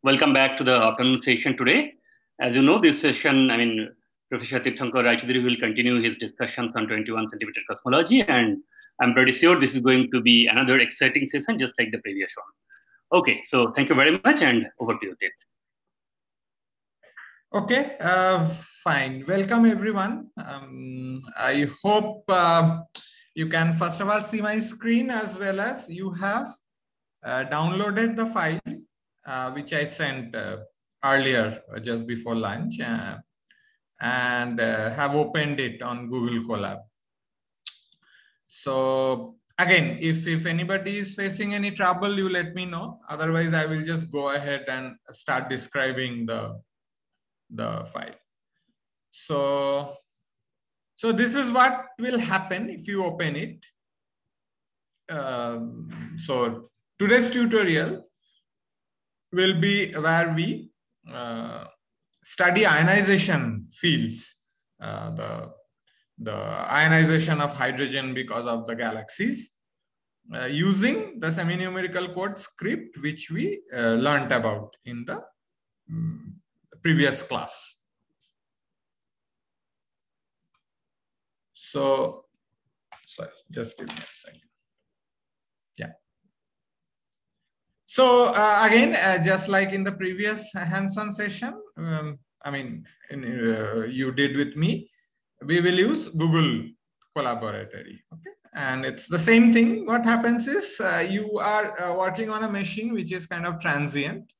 Welcome back to the afternoon session today. As you know, this session, Professor Tirthankar Raichaudhuri will continue his discussions on 21 centimeter cosmology, and I'm pretty sure this is going to be another exciting session, just like the previous one. Okay, so thank you very much, and over to you, Tirth. Okay, fine. Welcome, everyone. I hope you can first of all see my screen, as well as you have downloaded the file which I sent earlier just before lunch and have opened it on Google Colab. So again, if anybody is facing any trouble, you let me know. Otherwise, I will just go ahead and start describing the file. So this is what will happen if you open it. So today's tutorial will be where we study ionization fields, the ionization of hydrogen because of the galaxies, using the semi-numerical code script which we learned about in the previous class. So, sorry, just give me a second. Yeah. So again, just like in the previous hands-on session, you did with me, we will use Google Colaboratory. Okay, and it's the same thing. What happens is you are working on a machine which is kind of transient.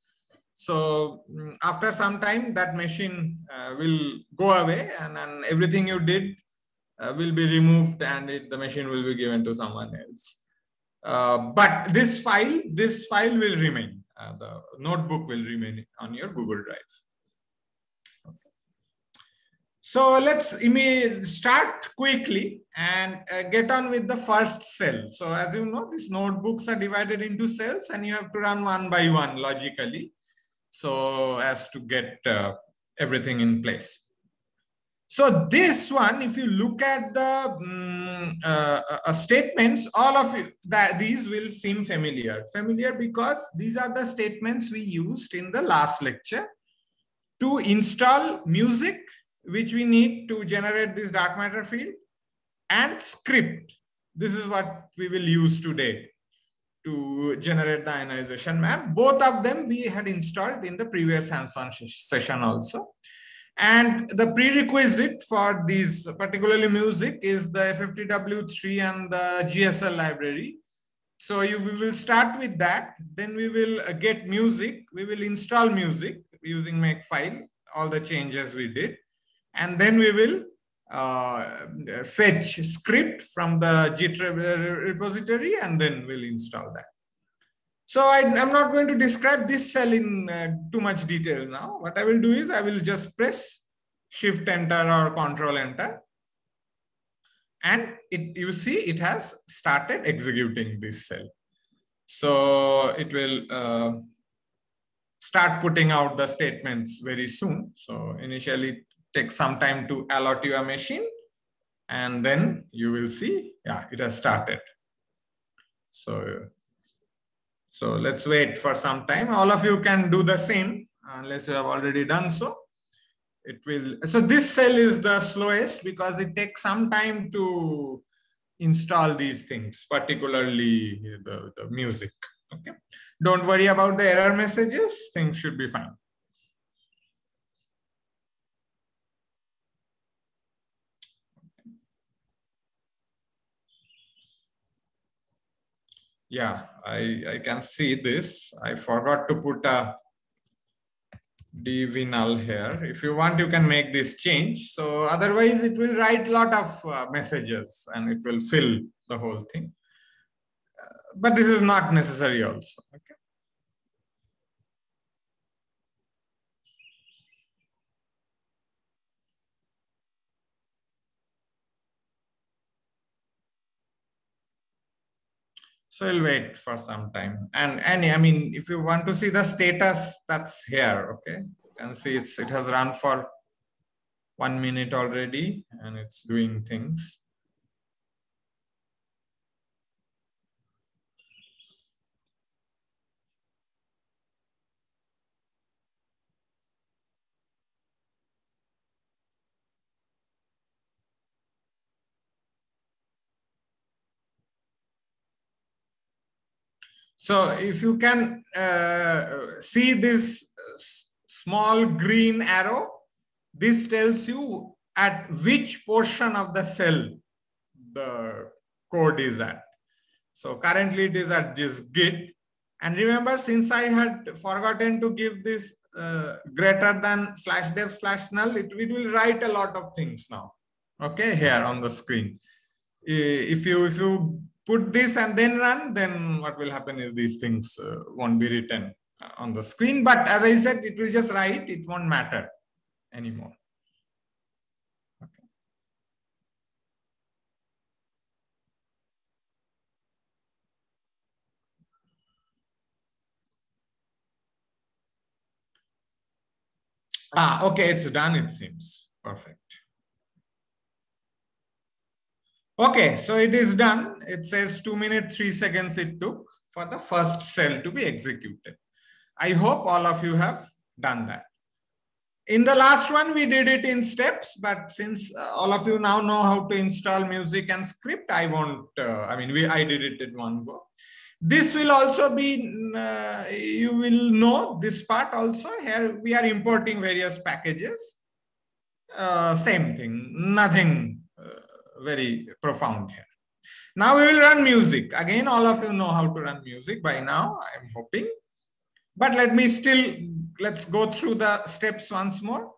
So after some time, that machine will go away, and everything you did will be removed, and the machine will be given to someone else. But this file will remain. The notebook will remain on your Google Drive. Okay. So let's start quickly and get on with the first cell. So as you know, these notebooks are divided into cells, and you have to run one by one logically, so as to get everything in place. So this one, if you look at the statements, all of these will seem familiar because these are the statements we used in the last lecture to install music, which we need to generate this dark matter field, and script. This is what we will use today to generate the ionization map. Both of them we had installed in the previous hands-on session also. And the prerequisite for these, particularly music, is the FFTW3 and the GSL library. So we will start with that. Then we will get music. We will install music using Makefile, all the changes we did. And then we will fetch script from the Git repository, and then we'll install that. So I'm not going to describe this cell in too much detail now. What I will do is I will just press Shift Enter or Control Enter. And you see it has started executing this cell. So it will start putting out the statements very soon. So initially it takes some time to allot your machine. And then you will see, yeah, it has started. So let's wait for some time. All of you can do the same unless you have already done so. It will. So this cell is the slowest because it takes some time to install these things, particularly the music. Okay. Don't worry about the error messages. Things should be fine. Yeah, I can see this. I forgot to put a dv null here. If you want, you can make this change. So otherwise it will write a lot of messages and it will fill the whole thing. But this is not necessary also. Okay. So we'll wait for some time. And I mean, if you want to see the status, that's here. Okay, you can see it has run for 1 minute already, and it's doing things. So if you can see this small green arrow, this tells you at which portion of the cell the code is at. So currently it is at this git. And remember, since I had forgotten to give this greater than /dev/null, it will write a lot of things now. Okay, here on the screen. If you put this and then run, then what will happen is these things won't be written on the screen. But as I said, it will just write, it won't matter anymore. Okay, it's done, it seems. Perfect. Okay, so it is done. It says 2 minutes, 3 seconds it took for the first cell to be executed. I hope all of you have done that. In the last one, we did it in steps, but since all of you now know how to install music and script, I won't, I did it in one go. This will also be, you will know this part also. Here we are importing various packages. Same thing, nothing very profound here. Now we will run music. Again, all of you know how to run music by now, I'm hoping. But let's go through the steps once more.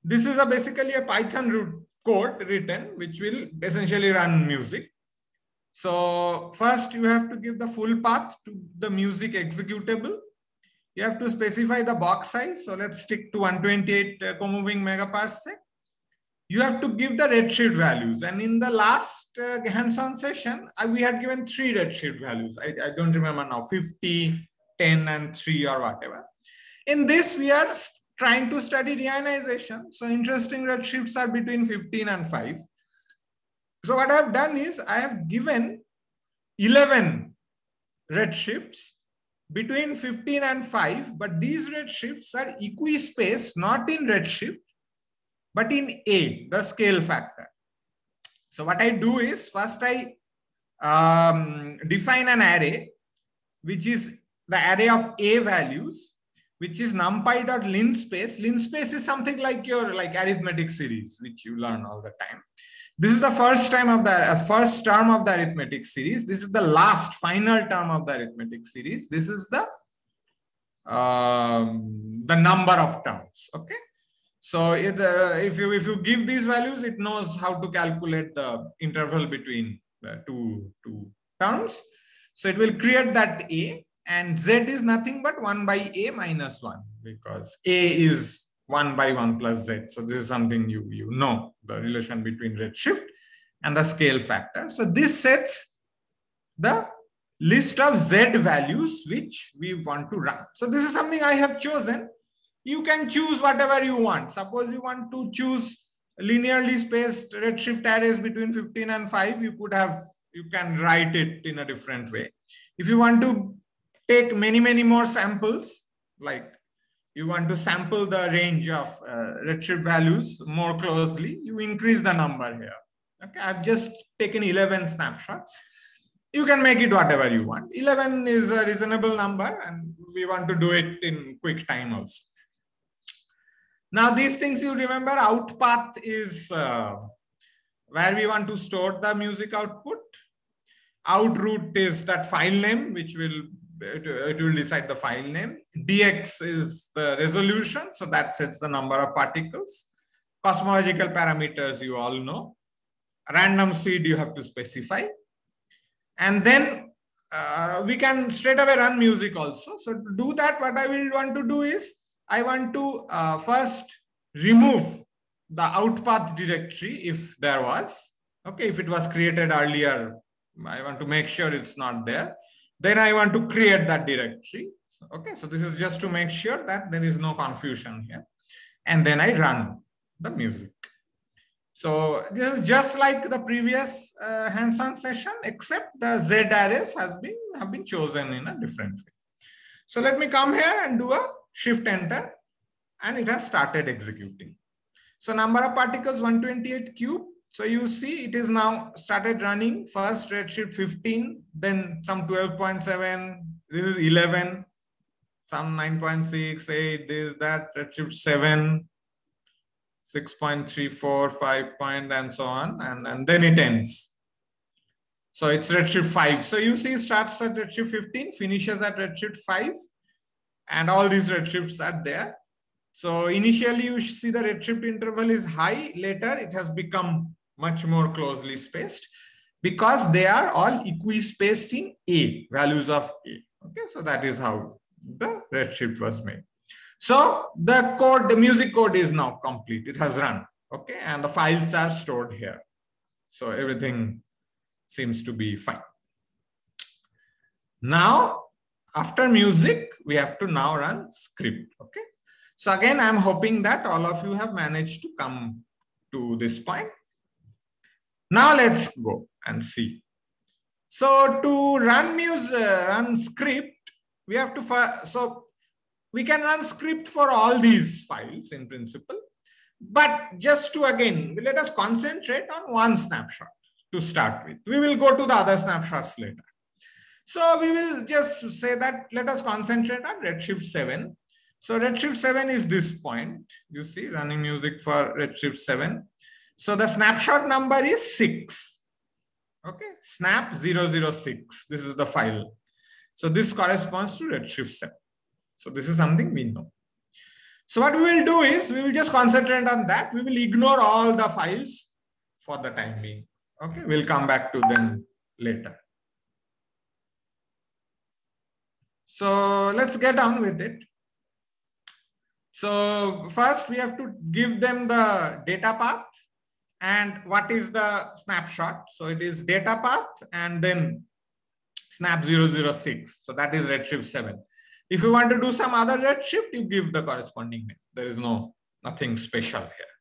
This is basically a Python code written, which will essentially run music. So first you have to give the full path to the music executable. You have to specify the box size. So let's stick to 128 comoving megaparsec. You have to give the redshift values. And in the last hands-on session, we had given 3 redshift values. I don't remember now, 50, 10, and 3 or whatever. In this, we are trying to study reionization. So interesting redshifts are between 15 and 5. So what I have done is I have given 11 redshifts between 15 and 5, but these redshifts are equispaced, not in redshift, but in A, the scale factor. So what I do is first I define an array, which is the array of A values, which is numpy.linspace. Linspace is something like your arithmetic series, which you learn all the time. This is the first term of the arithmetic series. This is the last final term of the arithmetic series. This is the number of terms. Okay. So if you give these values, it knows how to calculate the interval between the two terms. So it will create that A, and Z is nothing but 1 by A minus 1, because A is 1 by 1 plus Z. So this is something you know, the relation between redshift and the scale factor. So this sets the list of Z values which we want to run. So this is something I have chosen. You can choose whatever you want. Suppose you want to choose linearly spaced redshift arrays between 15 and 5, you can write it in a different way. If you want to take many more samples, like you want to sample the range of redshift values more closely, you increase the number here. Okay, I've just taken 11 snapshots. You can make it whatever you want. 11 is a reasonable number, and we want to do it in quick time also. Now, these things you remember, outpath is where we want to store the music output. Outroot is that file name, which it will decide the file name. DX is the resolution, so that sets the number of particles. Cosmological parameters you all know. Random seed you have to specify. And then we can straight away run music also. So to do that, what I will want to do is, I want to first remove the outpath directory if there was. Okay, if it was created earlier, I want to make sure it's not there. Then I want to create that directory. Okay, so this is just to make sure that there is no confusion here. And then I run the music. So this is just like the previous hands-on session, except the Z arrays have been chosen in a different way. So let me come here and do a shift enter, and it has started executing. So number of particles 128 cube. So you see it is now started running first redshift 15, then some 12.7, This is 11, some 9.6, 8, this, that, redshift 7, 6.34, 5 point, and so on. And then it ends. So it's redshift 5. So you see, starts at redshift 15, finishes at redshift 5, and all these redshifts are there. So initially you see the redshift interval is high. Later it has become much more closely spaced because they are all equispaced in A, values of A. Okay, so that is how the redshift was made. So the code, the music code is now complete. It has run. Okay, and the files are stored here. So everything seems to be fine. Now, after music, we have to now run script. Okay. So again, I'm hoping that all of you have managed to come to this point. Now let's go and see. So to run script, we have to, so we can run script for all these files in principle, but just to again, let us concentrate on one snapshot to start with. We will go to the other snapshots later. So we will just say that let us concentrate on redshift 7. So redshift 7 is this point. You see, running music for redshift 7. So the snapshot number is 6. Okay, snap 006. This is the file. So this corresponds to redshift 7. So this is something we know. So what we will do is we will just concentrate on that. We will ignore all the files for the time being. Okay, we'll come back to them later. So let's get on with it. So first we have to give them the data path and what is the snapshot. So it is data path and then snap 006. So that is redshift 7. If you want to do some other redshift, you give the corresponding name. There is nothing special here.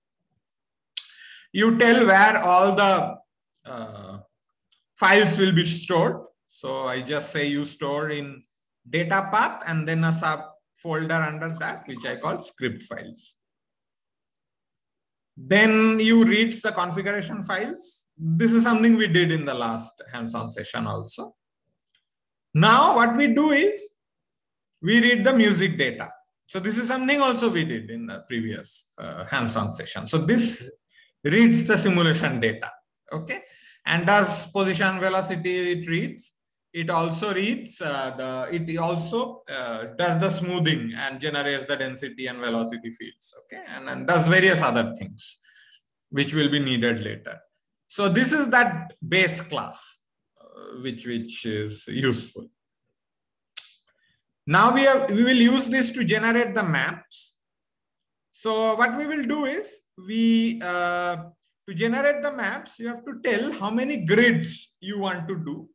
You tell where all the files will be stored. So I just say you store in data path and then a subfolder under that, which I call script files. Then you read the configuration files. This is something we did in the last hands-on session also. Now what we do is we read the music data. So this is something also we did in the previous hands-on session. So this reads the simulation data, okay? And does position, velocity, it reads. It also reads, it also does the smoothing and generates the density and velocity fields, okay? And does various other things, which will be needed later. So this is that base class, which is useful. Now we will use this to generate the maps. So what we will do is to generate the maps, you have to tell how many grids you want to do.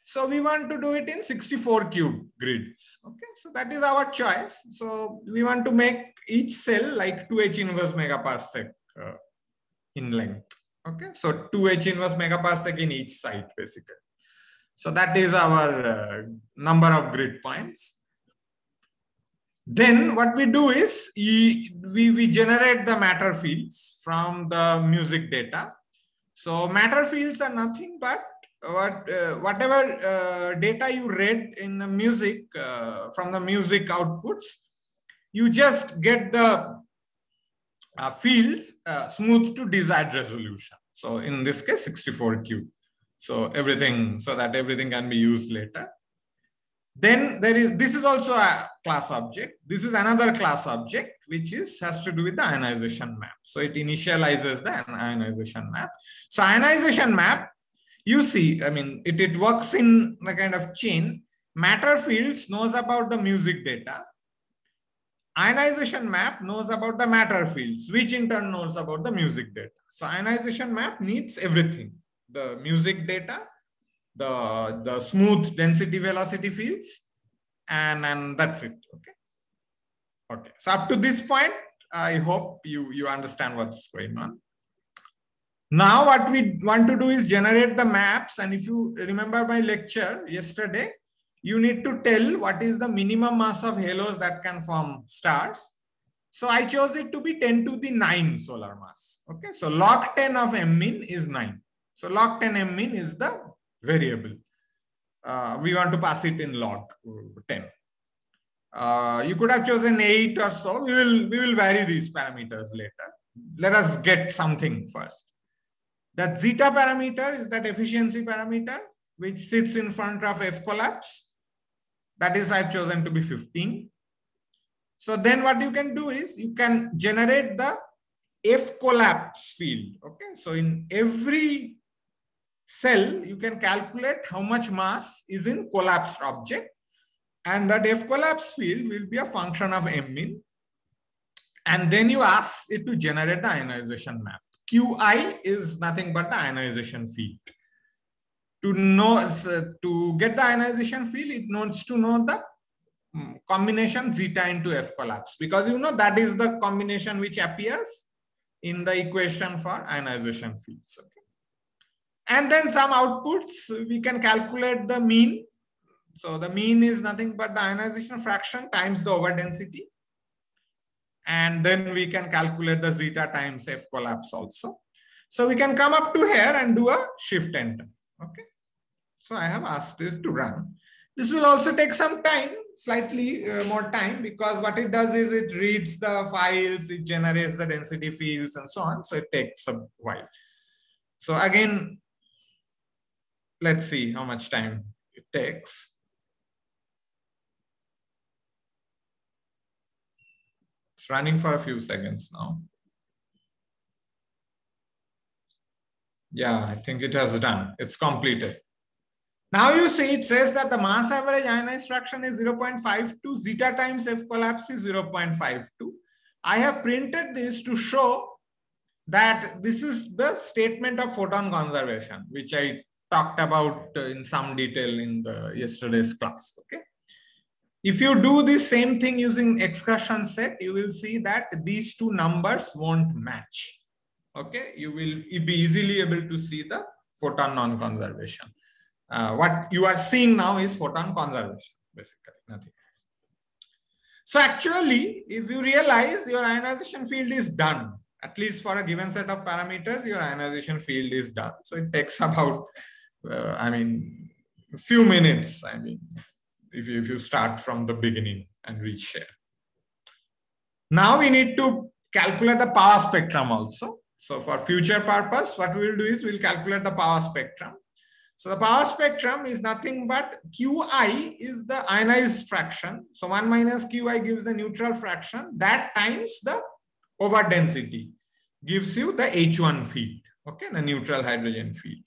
So we want to do it in 64 cube grids. Okay, so that is our choice. So we want to make each cell like 2H inverse megaparsec in length. Okay, so 2H inverse megaparsec in each site basically. So that is our number of grid points. Then what we do is we generate the matter fields from the music data. So matter fields are nothing but whatever data you read in the music from the music outputs, you just get the fields smoothed to desired resolution. So in this case, 64 cube. So everything, so that everything can be used later. Then this is also a class object. This is another class object, which has to do with the ionization map. So it initializes the ionization map. So ionization map, you see, I mean, it works in the kind of chain. Matter fields knows about the music data. Ionization map knows about the matter fields, which in turn knows about the music data. So ionization map needs everything. The music data, the smooth density velocity fields, and that's it. Okay. Okay. So up to this point, I hope you understand what's going on. Now what we want to do is generate the maps. And if you remember my lecture yesterday, you need to tell what is the minimum mass of halos that can form stars. So I chose it to be 10 to the 9 solar mass. Okay. So log 10 of M min is 9. So log 10 M min is the variable. we want to pass it in log 10. You could have chosen 8 or so. We will vary these parameters later. Let us get something first. That zeta parameter is that efficiency parameter which sits in front of F collapse. That is, I've chosen to be 15. So then what you can do is you can generate the F collapse field. Okay, so in every cell you can calculate how much mass is in collapsed object, and that F collapse field will be a function of M min, and then you ask it to generate the ionization map. Qi is nothing but the ionization field. To get the ionization field, it needs to know the combination zeta into F collapse, because you know that is the combination which appears in the equation for ionization fields. Okay. And then some outputs, we can calculate the mean. So the mean is nothing but the ionization fraction times the overdensity. And then we can calculate the zeta times F collapse also. So we can come up to here and do a shift enter. Okay. So I have asked this to run. This will also take some time, slightly more time, because what it does is it reads the files, it generates the density fields and so on. So it takes a while. So again, let's see how much time it takes. It's running for a few seconds now. Yeah, I think it has done. It's completed. Now you see it says that the mass average ionized fraction is 0.52, zeta times F collapse is 0.52. I have printed this to show that this is the statement of photon conservation, which I talked about in some detail in the yesterday's class. Okay. If you do the same thing using excursion set, you will see that these two numbers won't match. Okay, you will be easily able to see the photon non-conservation. What you are seeing now is photon conservation, basically, nothing else. So actually, if you realize your ionization field is done, at least for a given set of parameters, your ionization field is done. So it takes about, a few minutes. If you start from the beginning and reach here. Now we need to calculate the power spectrum also. So for future purpose, what we will do is we'll calculate the power spectrum. So the power spectrum is nothing but Qi is the ionized fraction. So 1 minus Qi gives the neutral fraction. That times the overdensity gives you the H1 field, okay, the neutral hydrogen field.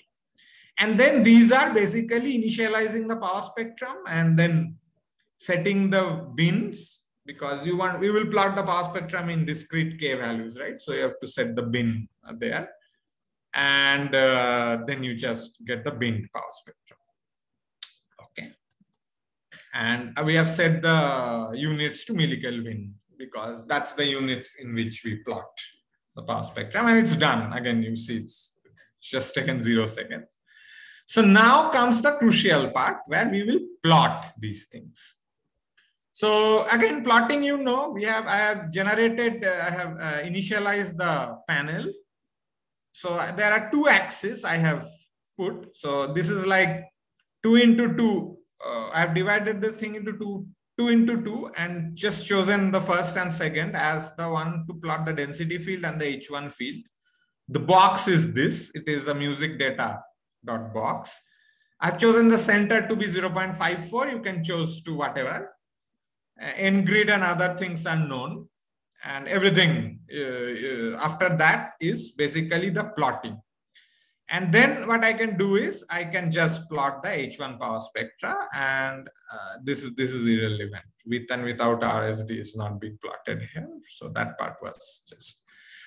And then these are basically initializing the power spectrum and then setting the bins, because we will plot the power spectrum in discrete K values, right? So you have to set the bin there. And then you just get the binned power spectrum. Okay. And we have set the units to millikelvin, because that's the units in which we plot the power spectrum, and it's done. Again, you see it's just taken 0 seconds. So now comes the crucial part where we will plot these things. So again, plotting, I have generated, I have initialized the panel. So there are 2 axes I have put. So this is like 2 into 2. I have divided this thing into 2 into 2 and just chosen the first and second as the one to plot the density field and the H1 field. The box is this. It is a music data dot box. I've chosen the center to be 0.54. You can choose to whatever. N-grid and other things are known. And everything after that is basically the plotting. And then what I can do is I can just plot the H1 power spectra, and this is irrelevant. With and without RSD is not being plotted here. So that part was just.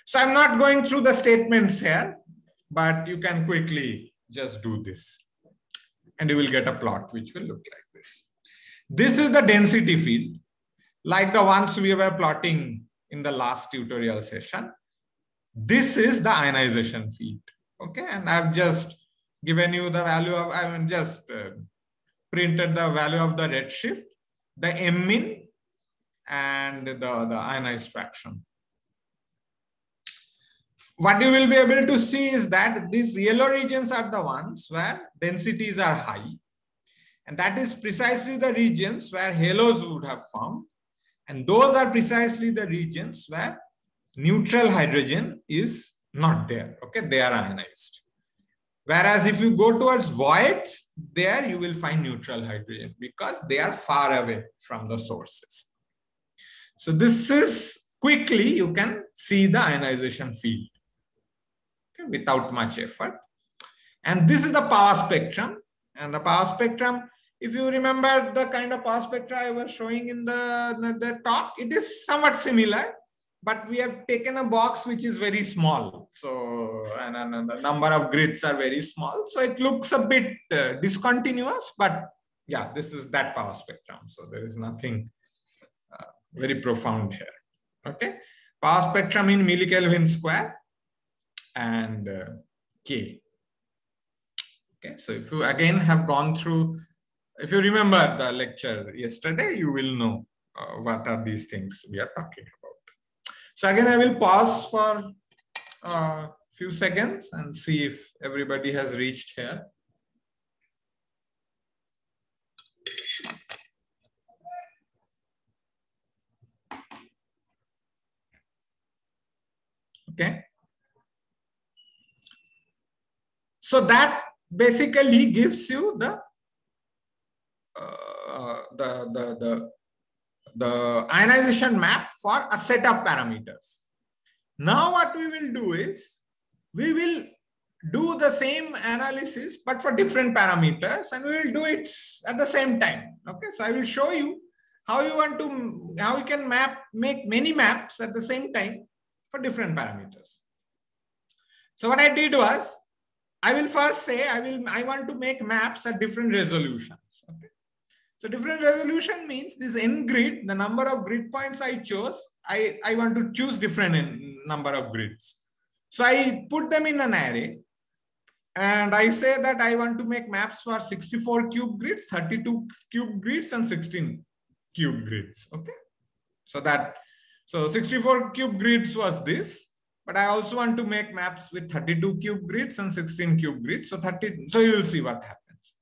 So I'm not going through the statements here, but you can quickly just do this. And you will get a plot which will look like this. This is the density field, like the ones we were plotting in the last tutorial session. This is the ionization field. Okay, and I've just given you the value of, just printed the value of the redshift, the M min, and the ionized fraction. What you will be able to see is that these yellow regions are the ones where densities are high. And that is precisely the regions where halos would have formed. And those are precisely the regions where neutral hydrogen is not there. Okay, they are ionized. Whereas if you go towards voids, there you will find neutral hydrogen because they are far away from the sources. So this is quickly, you can see the ionization field, okay, without much effort. And this is the power spectrum. And the power spectrum, if you remember the kind of power spectra I was showing in the talk, it is somewhat similar, but we have taken a box which is very small. So, and the number of grids are very small. So it looks a bit discontinuous, but yeah, this is that power spectrum. So there is nothing very profound here. Okay. Power spectrum in millikelvin square and K. Okay. So if you again have gone through, if you remember the lecture yesterday, you will know what are these things we are talking about. So again, I will pause for a few seconds and see if everybody has reached here. Okay. So that basically gives you the ionization map for a set of parameters. Now what we will do is we will do the same analysis but for different parameters, and we will do it at the same time. Okay, so I will show you how you can make many maps at the same time for different parameters. So what I did was, I will first say I want to make maps at different resolutions. Okay. So different resolution means this n grid, the number of grid points I chose, I want to choose different number of grids. So I put them in an array and I say that I want to make maps for 64 cube grids, 32 cube grids and 16 cube grids. Okay. So 64 cube grids was this, but I also want to make maps with 32 cube grids and 16 cube grids. So you will see what happens.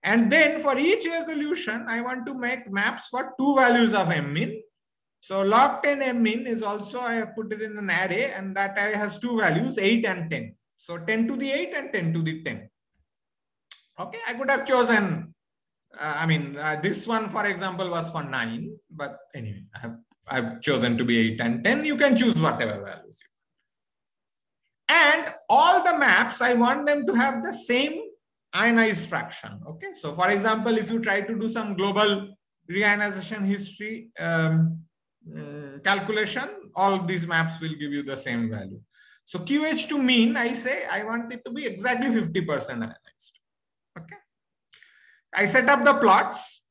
And then for each resolution, I want to make maps for two values of min. So log 10 min is also, I have put it in an array, and that array has two values, 8 and 10. So 10 to the 8 and 10 to the 10. Okay, I could have chosen, this one, for example, was for 9, but anyway, I've chosen to be 8 and 10. You can choose whatever values you want. And all the maps, I want them to have the same ionized fraction. Okay, so for example, if you try to do some global reionization history calculation, all these maps will give you the same value. So QH to mean, I say I want it to be exactly 50% ionized. Okay, I set up the plots.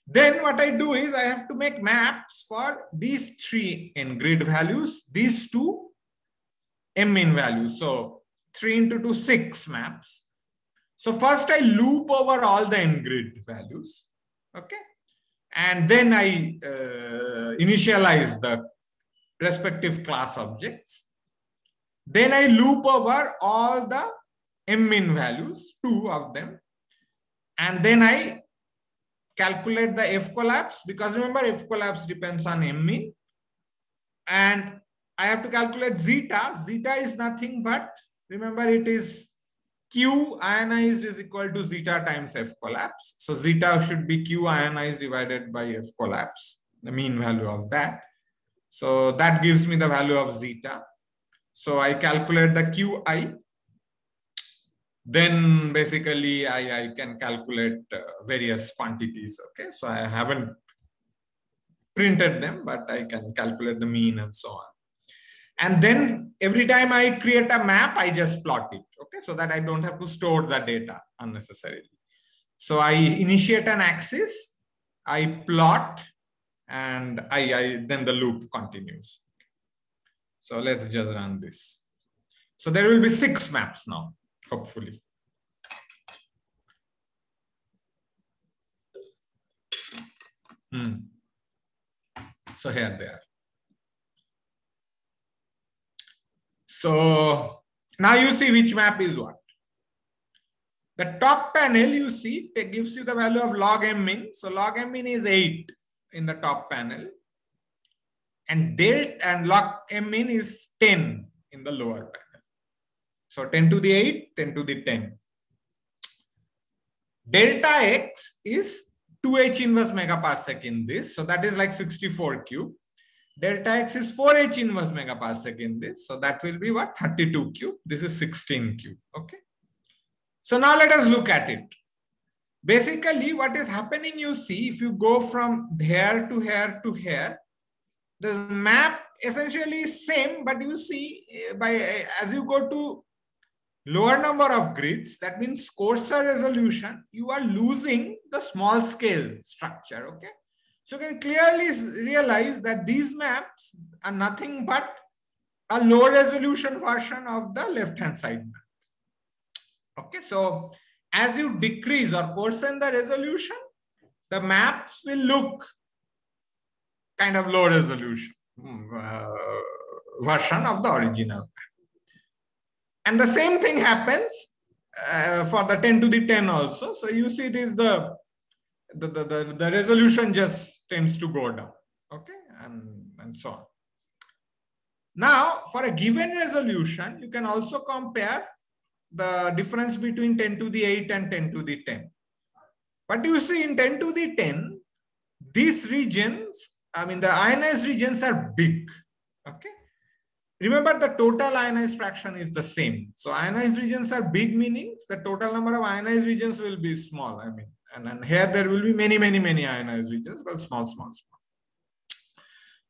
Then what I do is I have to make maps for these three n grid values, these two m min values. So 3 into 2, 6 maps. So first I loop over all the n grid values. Okay. And then I initialize the respective class objects. Then I loop over all the m min values, 2 of them. And then I calculate the F collapse, because remember F collapse depends on m min. And I have to calculate zeta. Zeta is nothing but, remember, it is Q ionized is equal to zeta times F collapse. So zeta should be Q ionized divided by F collapse, the mean value of that. So that gives me the value of zeta. So I calculate the QI. Then basically I can calculate various quantities. Okay, so I haven't printed them, but I can calculate the mean and so on. And then every time I create a map, I just plot it. Okay, so that I don't have to store the data unnecessarily. So I initiate an axis, I plot, and then the loop continues. So let's just run this. So there will be 6 maps now, hopefully. So here they are. So now you see which map is what. The top panel, you see, it gives you the value of log m min. So log m min is 8 in the top panel. And log m min is 10 in the lower panel. So 10 to the 8, 10 to the 10. Delta x is 2h inverse megaparsec in this. So that is like 64 cube. Delta x is 4h inverse megaparsec in this. So that will be what? 32 cube. This is 16 cube. Okay. So now let us look at it. Basically, what is happening, you see, if you go from here to here to here, the map essentially is same, but you see, as you go to lower number of grids, that means coarser resolution, you are losing the small scale structure. Okay. So you can clearly realize that these maps are nothing but a low resolution version of the left-hand side map. Okay. So as you decrease or coarsen the resolution, the maps will look kind of low resolution version of the original map. And the same thing happens for the 10 to the 10 also. So you see it is the resolution just tends to go down. Okay, and so on. Now, for a given resolution, you can also compare the difference between 10 to the 8 and 10 to the 10. But you see in 10 to the 10, these regions, I mean, the ionized regions are big. Okay. Remember, the total ionized fraction is the same. So ionized regions are big, meaning the total number of ionized regions will be small. I mean, and here there will be many ionized regions, but small.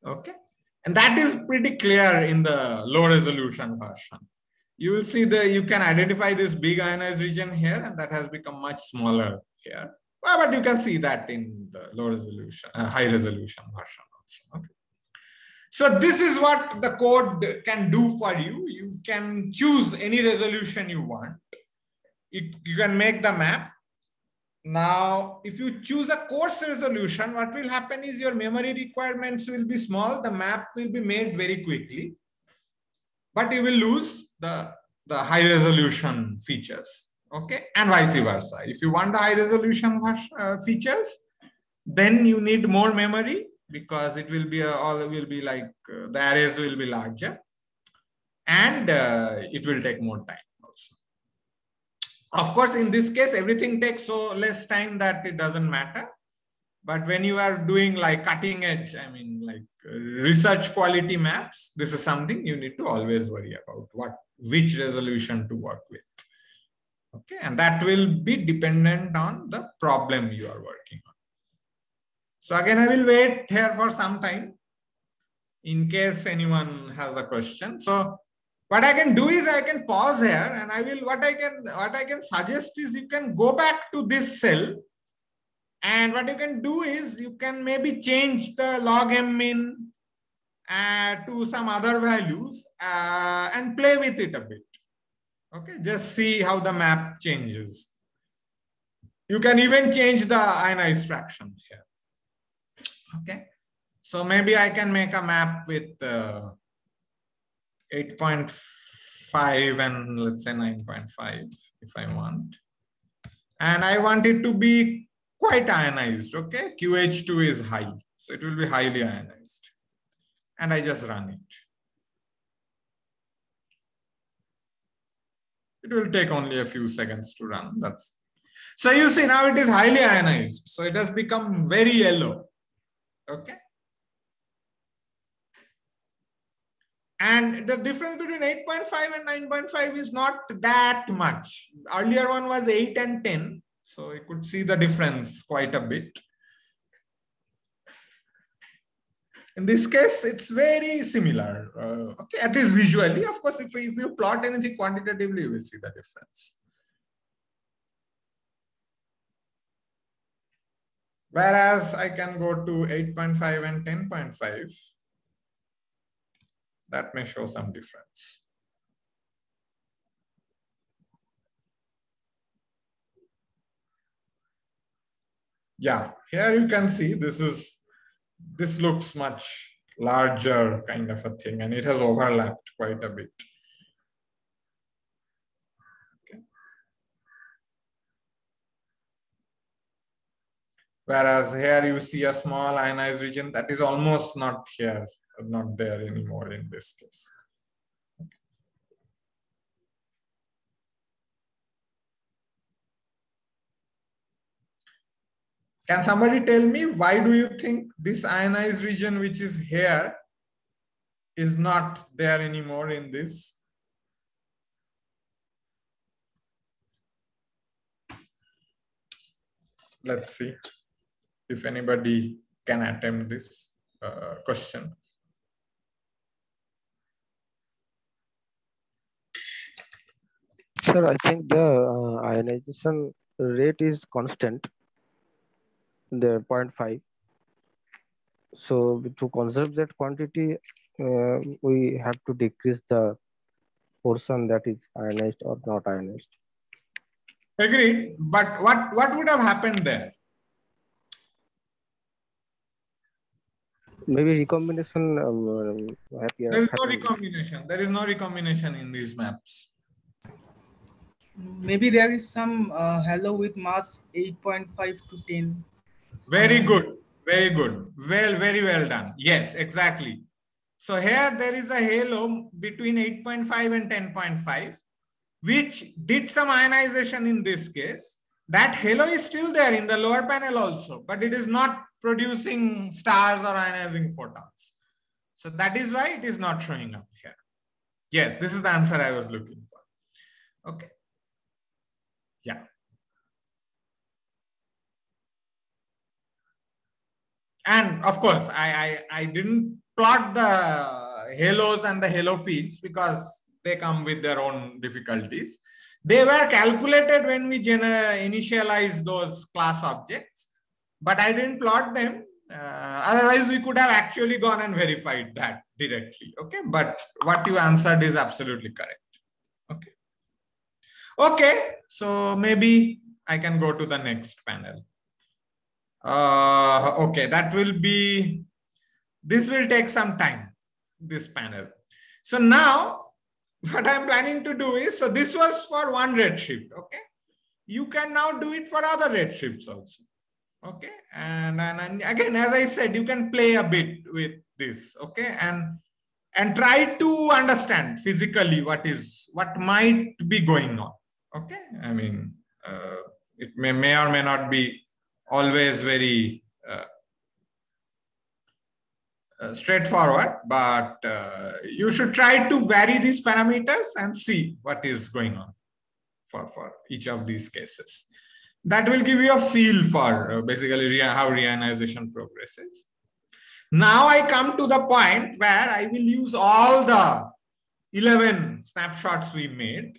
Okay. And that is pretty clear in the low resolution version. You will see you can identify this big ionized region here, and that has become much smaller here. Well, but you can see that in the low resolution, high resolution version also. Okay. So this is what the code can do for you. You can choose any resolution you want. You can make the map. Now, if you choose a coarse resolution, what will happen is your memory requirements will be small. The map will be made very quickly, but you will lose the high resolution features. Okay, and vice versa. If you want the high resolution features, then you need more memory, because it will be the arrays will be larger, and it will take more time also. Of course, in this case, everything takes so less time that it doesn't matter. But when you are doing like cutting edge, I mean, like research quality maps, this is something you need to always worry about, which resolution to work with. Okay, and that will be dependent on the problem you are working on. So again, I will wait here for some time in case anyone has a question. So what I can do is I can pause here, and what I can suggest is you can go back to this cell, and what you can do is you can maybe change the log m min to some other values and play with it a bit. Okay, just see how the map changes. You can even change the ionized fraction here. Okay, so maybe I can make a map with 8.5 and let's say 9.5 if I want. And I want it to be quite ionized. Okay, QH2 is high, so it will be highly ionized. And I just run it. It will take only a few seconds to run. So you see now it is highly ionized. So it has become very yellow. Okay. And the difference between 8.5 and 9.5 is not that much. Earlier one was 8 and 10. So you could see the difference quite a bit. In this case, it's very similar. Okay, at least visually. Of course, if you plot anything quantitatively, you will see the difference. Whereas I can go to 8.5 and 10.5. That may show some difference. Yeah, here you can see this looks much larger kind of a thing, and it has overlapped quite a bit. Okay. Whereas here you see a small ionized region that is almost not here, not there anymore in this case. Can somebody tell me why do you think this ionized region which is here is not there anymore in this? Let's see if anybody can attempt this question. Sir, I think the ionization rate is constant, the 0.5. So to conserve that quantity, we have to decrease the portion that is ionized or not ionized. Agreed. But what would have happened there? Maybe recombination. There is no recombination. There is no recombination in these maps. Maybe there is some halo with mass 8.5 to 10. Very good. Very good. Well, very well done. Yes, exactly. So here there is a halo between 8.5 and 10.5, which did some ionization in this case. That halo is still there in the lower panel also, but it is not producing stars or ionizing photons. So that is why it is not showing up here. Yes, this is the answer I was looking for. Okay. Yeah. And of course, I didn't plot the halos and the halo fields because they come with their own difficulties. They were calculated when we initialized those class objects, but I didn't plot them. Otherwise, we could have actually gone and verified that directly. Okay, but what you answered is absolutely correct. Okay. Okay, so maybe I can go to the next panel. Okay, that will be, this will take some time, this panel. So now what I'm planning to do is, so this was for one redshift, okay? You can now do it for other redshifts also, okay? And again, as I said, you can play a bit with this, okay? And try to understand physically what might be going on, okay? I mean, it may or may not be always very straightforward, but you should try to vary these parameters and see what is going on for each of these cases. That will give you a feel for basically how reionization progresses. Now I come to the point where I will use all the 11 snapshots we made.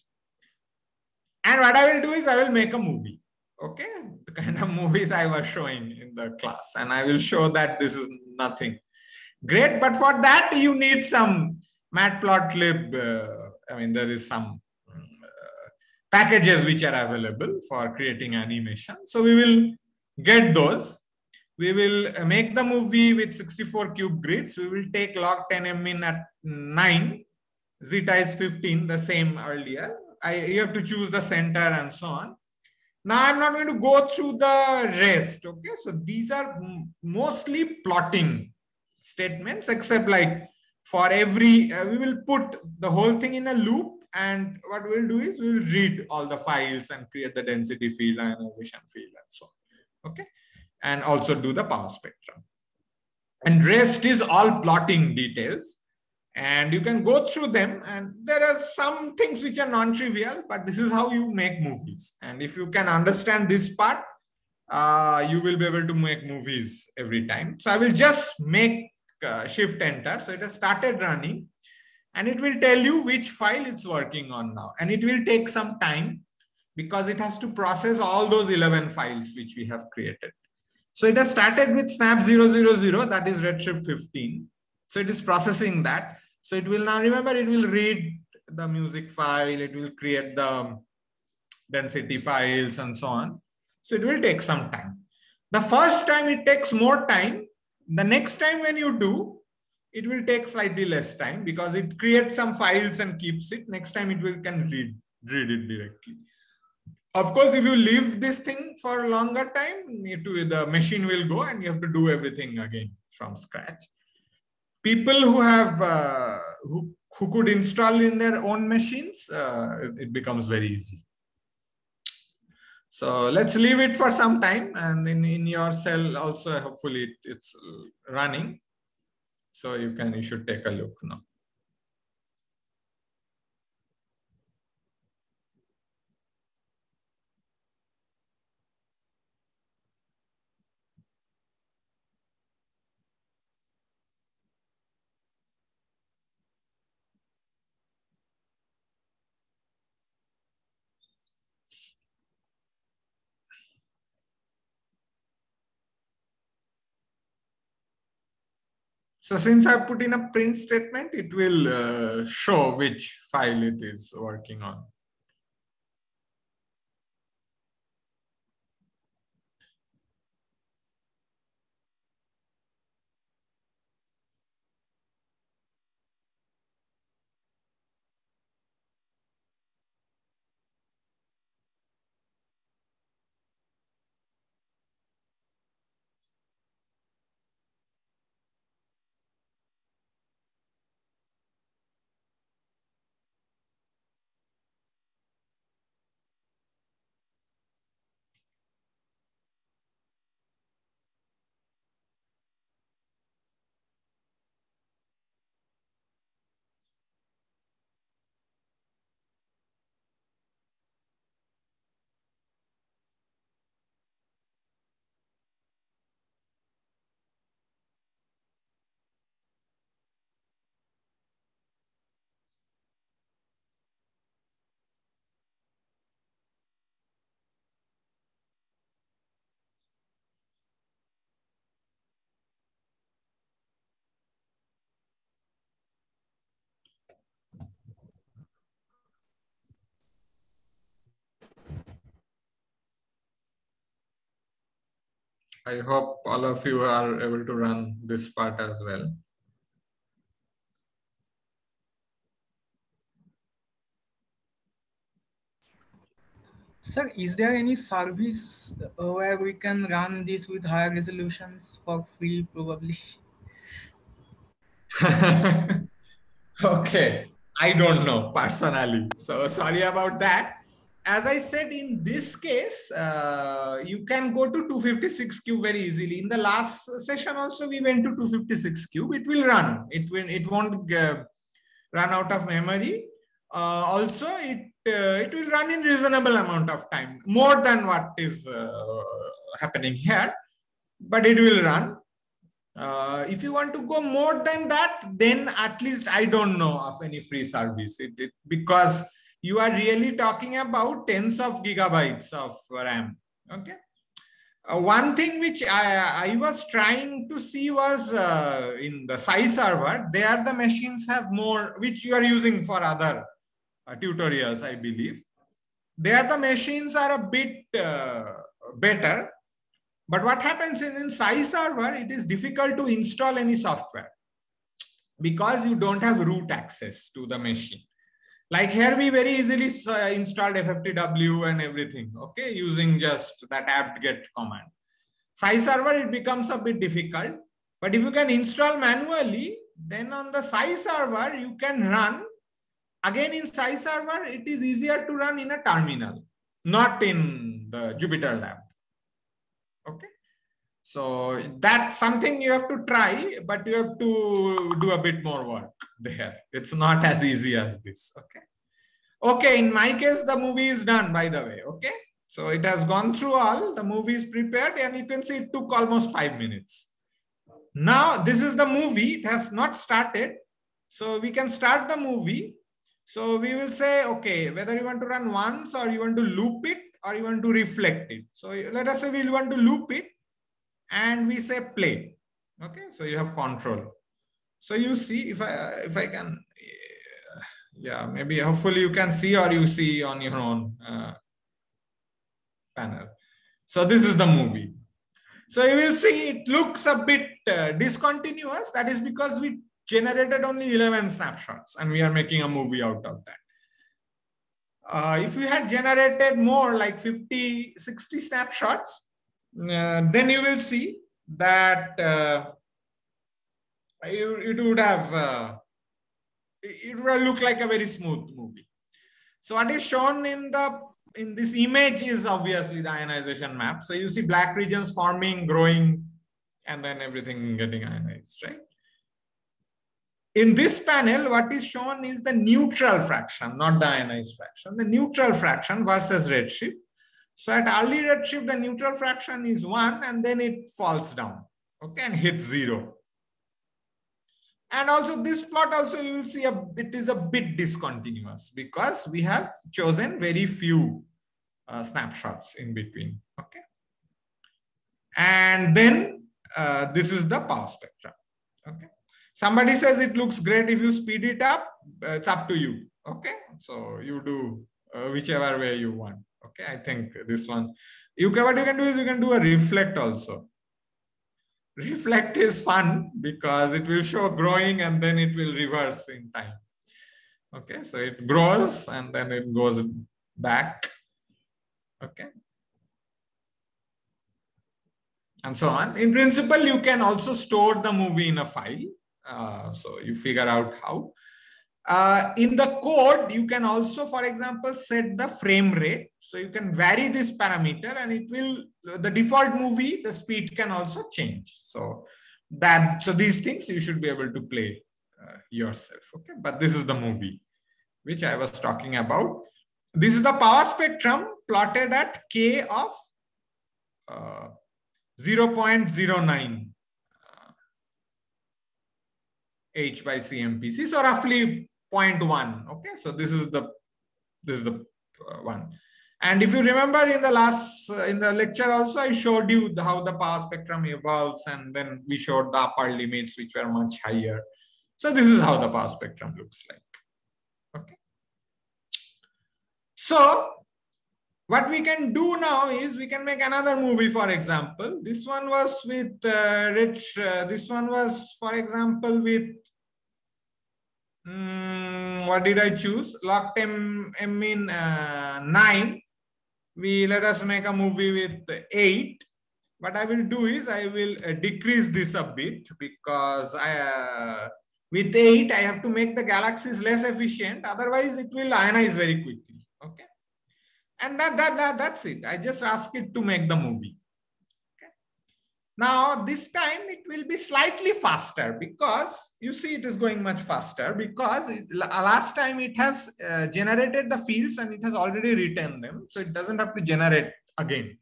And what I will do is I will make a movie. Okay, the kind of movies I was showing in the class, and I will show that this is nothing great, but for that you need some matplotlib. I mean, there is some packages which are available for creating animation. So we will get those. We will make the movie with 64 cube grids. We will take log 10 min at 9, zeta is 15, the same earlier. You have to choose the center and so on. Now I'm not going to go through the rest. Okay, so these are mostly plotting statements, except like for every, we will put the whole thing in a loop, and what we'll do is we'll read all the files and create the density field, ionization field, and so on. Okay, and also do the power spectrum. And rest is all plotting details. And you can go through them, and there are some things which are non-trivial, but this is how you make movies. And if you can understand this part, you will be able to make movies every time. So I will just make shift enter. So it has started running, and it will tell you which file it's working on now. And it will take some time because it has to process all those 11 files which we have created. So it has started with snap 000, that is Redshift 15. So it is processing that. So it will now, remember, it will read the music file, it will create the density files and so on. So it will take some time. The first time it takes more time. The next time when you do, it will take slightly less time because it creates some files and keeps it. Next time it can read it directly. Of course, if you leave this thing for a longer time, the machine will go and you have to do everything again from scratch. People who have who could install in their own machines, it becomes very easy. So let's leave it for some time, and in your cell also, hopefully it's running. So you should take a look now. So since I put in a print statement, it will show which file it is working on. I hope all of you are able to run this part as well. Sir, is there any service where we can run this with higher resolutions for free, probably? Okay, I don't know personally, so sorry about that. As I said, in this case, you can go to 256 cube very easily. In the last session also, we went to 256 cube. It will run. It won't run out of memory. Also, it will run in reasonable amount of time, more than what is happening here, but it will run. If you want to go more than that, then at least I don't know of any free service. Because you are really talking about tens of gigabytes of RAM. Okay. One thing which I was trying to see was in the Sai server, there the machines have more, which you are using for other tutorials, I believe. There the machines are a bit better. But what happens in Sai server, it is difficult to install any software because you don't have root access to the machine. Like here, we very easily installed FFTW and everything, okay, using just that apt-get command. Sai server, it becomes a bit difficult. But if you can install manually, then on the Sai server, you can run. Again, in Sai server, it is easier to run in a terminal, not in the Jupyter Lab. Okay. So that's something you have to try, but you have to do a bit more work there. It's not as easy as this. Okay. Okay. In my case, the movie is done, by the way. Okay. So it has gone through all, the movie is prepared, and you can see it took almost 5 minutes. Now, this is the movie. It has not started. So we can start the movie. So we will say, okay, whether you want to run once or you want to loop it or you want to reflect it. So let us say we want to loop it and we say play. Okay, so you have control. So you see, if I can, yeah, maybe hopefully you can see or you see on your own panel. So this is the movie. So you will see it looks a bit discontinuous. That is because we generated only 11 snapshots and we are making a movie out of that. If you had generated more like 50, 60 snapshots, then you will see that it would have looked like a very smooth movie. So what is shown in this image is obviously the ionization map. So you see black regions forming, growing, and then everything getting ionized, right? In this panel, what is shown is the neutral fraction, not the ionized fraction, the neutral fraction versus redshift. So at early redshift, the neutral fraction is 1 and then it falls down, okay, and hits 0. And also this plot also you will see it is a bit discontinuous because we have chosen very few snapshots in between, okay. And then this is the power spectrum, okay. Somebody says it looks great if you speed it up. It's up to you. Okay. So you do whichever way you want. Okay. I think this one, what you can do is you can do a reflect also. Reflect is fun because it will show growing and then it will reverse in time. Okay. So it grows and then it goes back. Okay. And so on. In principle, you can also store the movie in a file. So you figure out how. In the code, you can also, for example, set the frame rate. So you can vary this parameter and it will, the default movie, the speed can also change. So these things you should be able to play yourself. Okay. But this is the movie which I was talking about. This is the power spectrum plotted at K of 0.09. H by CMPC, so roughly 0.1. Okay, so this is the one. And if you remember in the lecture also, I showed you how the power spectrum evolves, and then we showed the upper limits which were much higher. So this is how the power spectrum looks like. Okay. So what we can do now is we can make another movie, for example. This one was with this one was, for example, with what did I choose? Locked M in 9. Let us make a movie with 8. What I will do is I will decrease this a bit because with 8 I have to make the galaxies less efficient. Otherwise, it will ionize very quickly. Okay. And that's it. I just ask it to make the movie. Okay. Now, this time it will be slightly faster because you see it is going much faster because last time it has generated the fields and it has already written them. So it doesn't have to generate again.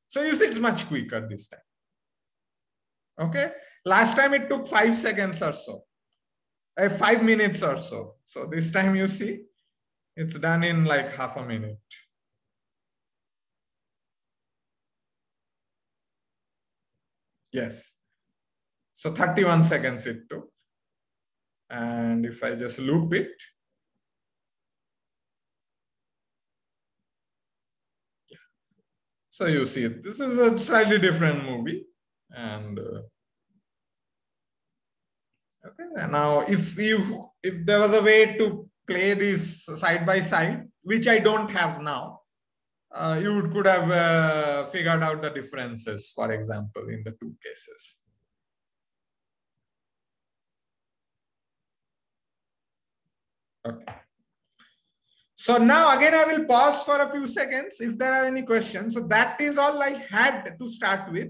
So you see it's much quicker this time. Okay. Last time it took 5 seconds or so, 5 minutes or so. So this time you see it's done in like half a minute. Yes. So 31 seconds it took. And if I just loop it, yeah. So you see it. This is a slightly different movie. And okay. Now, if there was a way to play these side by side, which I don't have now, you could have figured out the differences, for example, in the two cases. Okay. So now again, I will pause for a few seconds if there are any questions. So that is all I had to start with.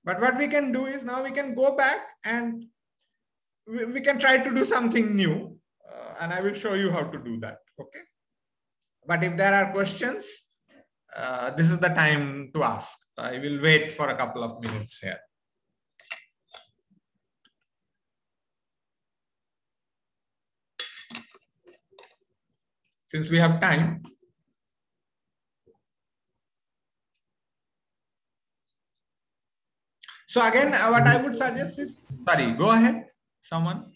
But what we can do is now we can go back and we can try to do something new. And I will show you how to do that. Okay. But if there are questions, this is the time to ask. I will wait for a couple of minutes here. Since we have time. So again, what I would suggest is, sorry, go ahead, someone.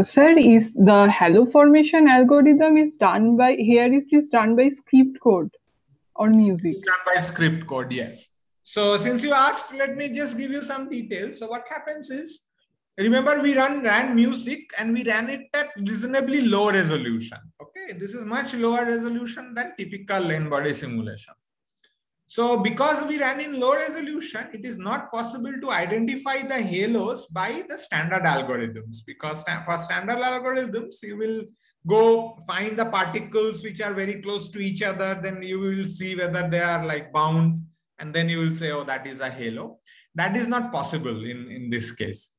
Sir, is the halo formation algorithm is done by, here it is done by script code or music? It's done by script code, yes. So since you asked, let me just give you some details. So what happens is, remember we ran music and we ran it at reasonably low resolution. Okay, this is much lower resolution than typical n-body simulation. So because we ran in low resolution, it is not possible to identify the halos by the standard algorithms, because for standard algorithms, you will go find the particles which are very close to each other, then you will see whether they are like bound, and then you will say, oh, that is a halo. That is not possible in this case.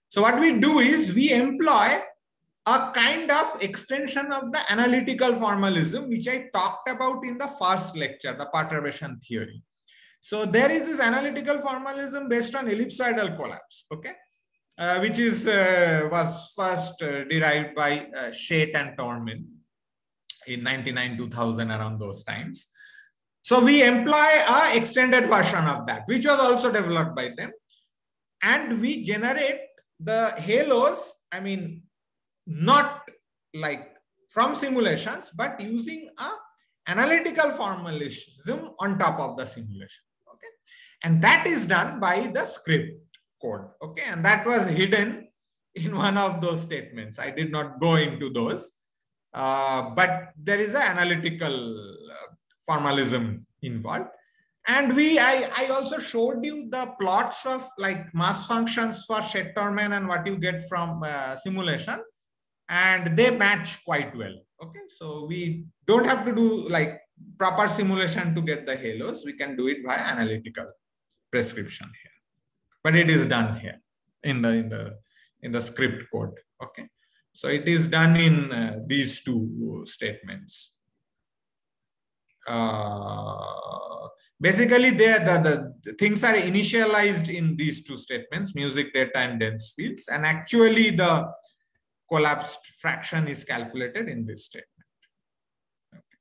So what we do is we employ a kind of extension of the analytical formalism, which I talked about in the first lecture, the perturbation theory. So there is this analytical formalism based on ellipsoidal collapse, okay, which is was first derived by Schett and Tormin in 1999-2000, around those times. So we employ a extended version of that, which was also developed by them, and we generate the halos, I mean, not like from simulations, but using a analytical formalism on top of the simulation. Okay, and that is done by the script code. Okay, and that was hidden in one of those statements. I did not go into those, but there is an analytical formalism involved. And I also showed you the plots of like mass functions for Schett-Tormin and what you get from simulation, and they match quite well. Okay, so we don't have to do like proper simulation to get the halos. We can do it by analytical prescription here, but it is done here in the script code. Okay, so it is done in these two statements. Basically, the things are initialized in these two statements, music data and dense fields, and actually the collapsed fraction is calculated in this statement. Okay.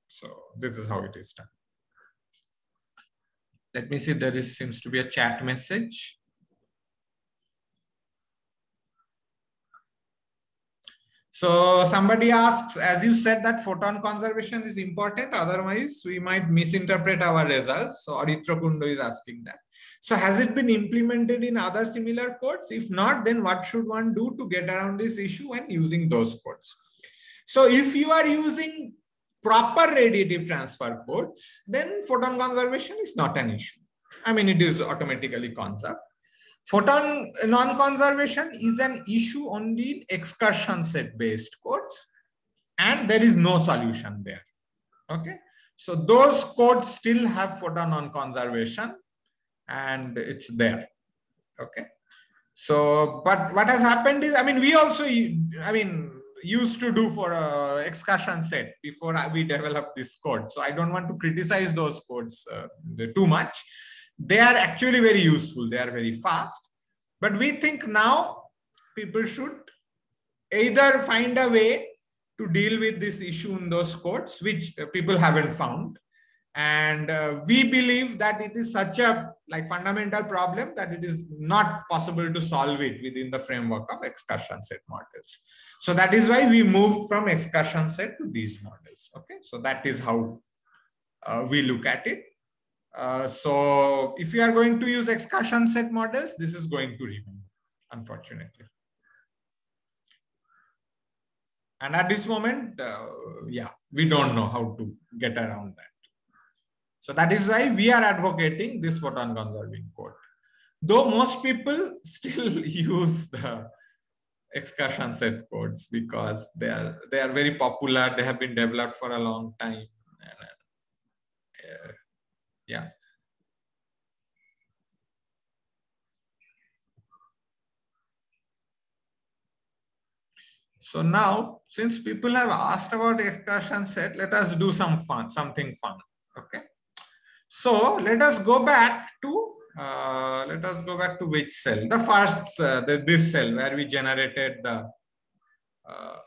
So this is how it is done. Let me see, there seems to be a chat message. So somebody asks, as you said, that photon conservation is important, otherwise we might misinterpret our results. So Aritra Kundo is asking that. So has it been implemented in other similar codes? If not, then what should one do to get around this issue when using those codes? So if you are using proper radiative transfer codes, then photon conservation is not an issue. I mean, it is automatically conserved. Photon non-conservation is an issue only in excursion set based codes, and there is no solution there. Okay, so those codes still have photon non-conservation, and it's there. Okay, so but what has happened is, I mean, we also, I mean, used to do for excursion set before we developed this code. So I don't want to criticize those codes too much. They are actually very useful. They are very fast. But we think now people should either find a way to deal with this issue in those codes, which people haven't found. And we believe that it is such a fundamental problem that it is not possible to solve it within the framework of excursion set models. So that is why we moved from excursion set to these models. Okay, so that is how we look at it. So if you are going to use excursion set models, this is going to remain, unfortunately. And at this moment, yeah, we don't know how to get around that. So that is why we are advocating this photon conserving code. Though most people still use the excursion set codes because they are very popular. They have been developed for a long time. And, yeah. So now, since people have asked about excursion set, let us do something fun. Okay. So let us go back to which cell? The first, this cell where we generated the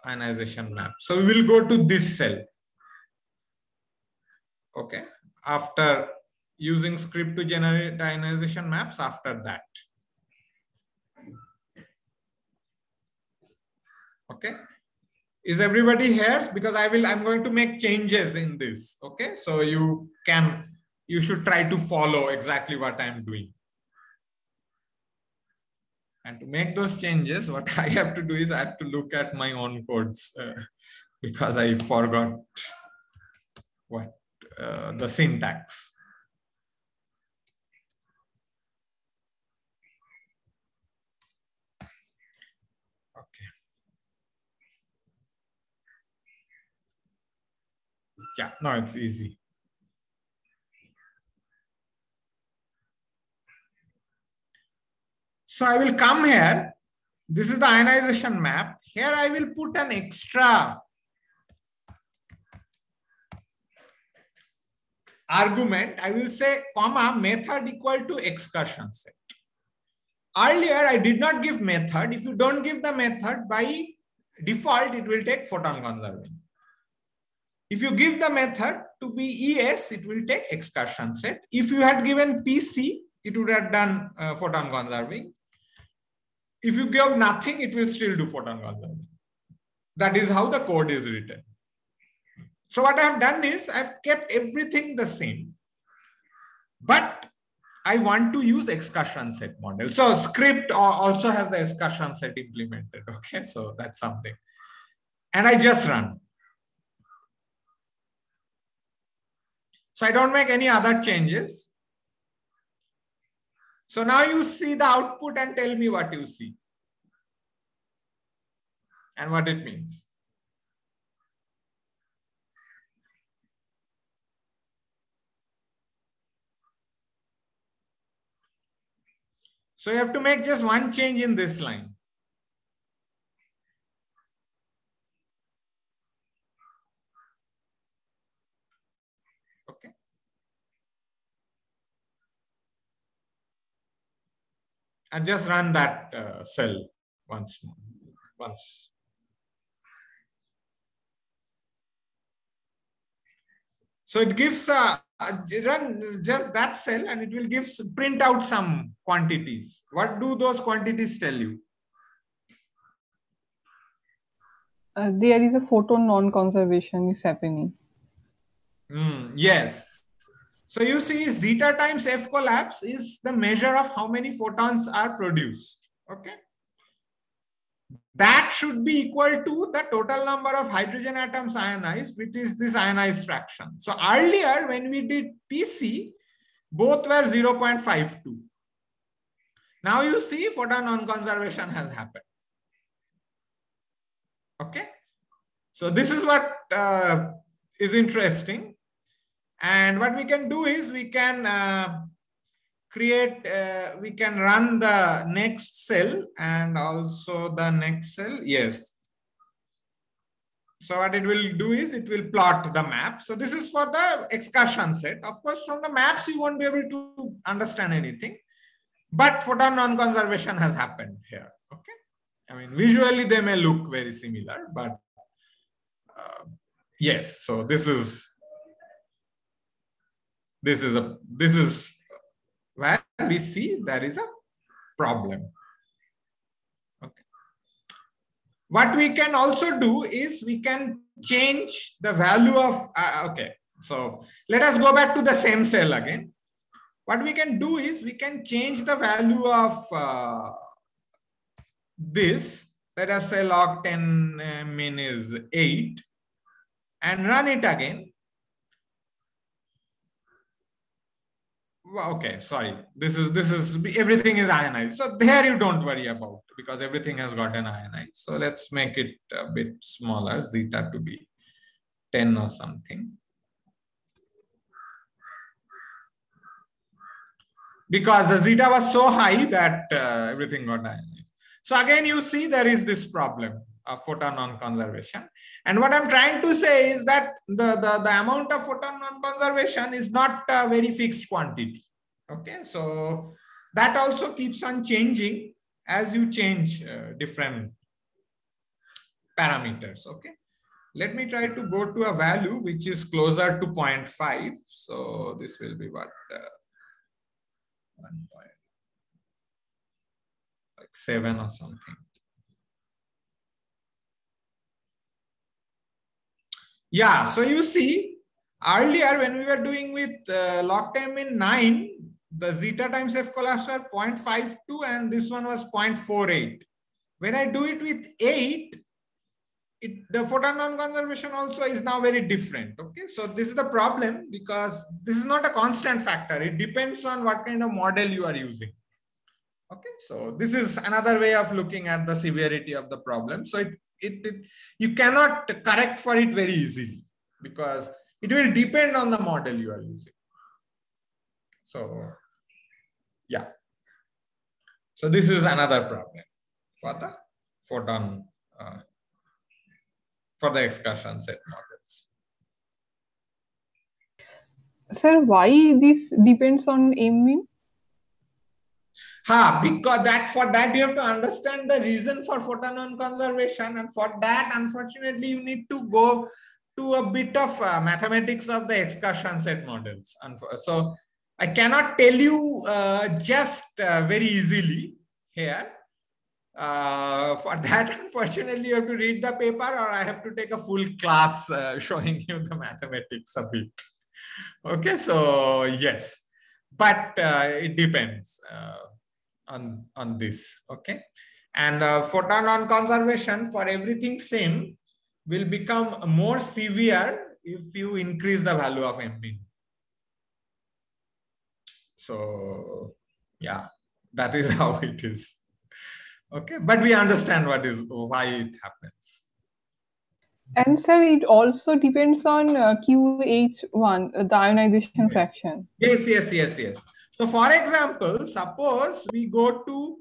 ionization map. So we will go to this cell. Okay. After using script to generate ionization maps, after that. Okay. Is everybody here? Because I'm going to make changes in this. Okay. So you should try to follow exactly what I'm doing. And to make those changes, what I have to do is I have to look at my own codes because I forgot what the syntax. Okay. Yeah, no, it's easy. So I will come here. This is the ionization map. Here I will put an extra argument. I will say comma method equal to excursion set. Earlier I did not give method. If you don't give the method, by default it will take photon conserving. If you give the method to be ES, it will take excursion set. If you had given PC, it would have done photon conserving. If you give nothing, it will still do photon conserving. That is how the code is written. So what I have done is I've kept everything the same, but I want to use excursion set model. So script also has the excursion set implemented. Okay, so that's something. And I just run. So I don't make any other changes. So now you see the output and tell me what you see and what it means. So you have to make just one change in this line. Okay. And just run that cell once more. So it gives run just that cell and it will print out some quantities. What do those quantities tell you? There is a photon non-conservation is happening. Yes. So you see zeta times F collapse is the measure of how many photons are produced. Okay. That should be equal to the total number of hydrogen atoms ionized, which is this ionized fraction. So earlier when we did PC, both were 0.52. Now you see photon non-conservation has happened. Okay. So this is what is interesting. And what we can do is we can we can run the next cell and also the next cell. Yes. So what it will do is it will plot the map. So this is for the excursion set. Of course, from the maps, you won't be able to understand anything, but photon non-conservation has happened here. Okay. I mean, visually they may look very similar, but yes. So this is where we see there is a problem. Okay. What we can also do is we can change the value of, okay. So let us go back to the same cell again. What we can do is we can change the value of this. Let us say log 10 min is 8 and run it again. Okay, sorry. This is everything is ionized. So there you don't worry about because everything has gotten ionized. So let's make it a bit smaller, zeta to be 10 or something. Because the zeta was so high that everything got ionized. So again, you see there is this problem of photon non-conservation. And what I'm trying to say is that the amount of photon non-conservation is not a very fixed quantity. Okay, so that also keeps on changing as you change different parameters. Okay, let me try to go to a value which is closer to 0.5. So this will be what? 1.7 or something. Yeah, so you see, earlier when we were doing with log time in 9, the zeta times F collapse were 0.52 and this one was 0.48. When I do it with 8, the photon non-conservation also is now very different. Okay, so this is the problem because this is not a constant factor. It depends on what kind of model you are using. Okay, so this is another way of looking at the severity of the problem. So you cannot correct for it very easily because it will depend on the model you are using. So yeah, so this is another problem for the photon for the excursion set models. Sir, why this depends on M mean? Because for that you have to understand the reason for photon non-conservation, and for that, unfortunately, you need to go to a bit of mathematics of the excursion set models. So I cannot tell you just very easily here. For that, unfortunately, you have to read the paper, or I have to take a full class showing you the mathematics a bit. Okay, so yes, but it depends on this. Okay, and photon non-conservation for everything same will become more severe if you increase the value of M min. So yeah, that is how it is. Okay, but we understand why it happens. And sir, it also depends on QH1, the ionization fraction. Yes. So for example, suppose we go to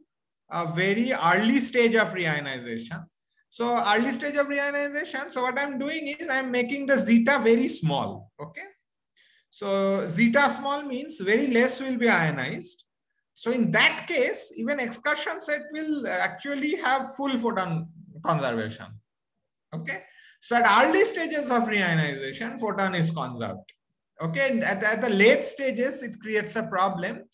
a very early stage of reionization. So early stage of reionization, so what I'm doing is I'm making the zeta very small. Okay, so zeta small means very less will be ionized. So in that case, even excursion set will actually have full photon conservation. Okay, so at early stages of reionization, photon is conserved. Okay, at the late stages, it creates a problem.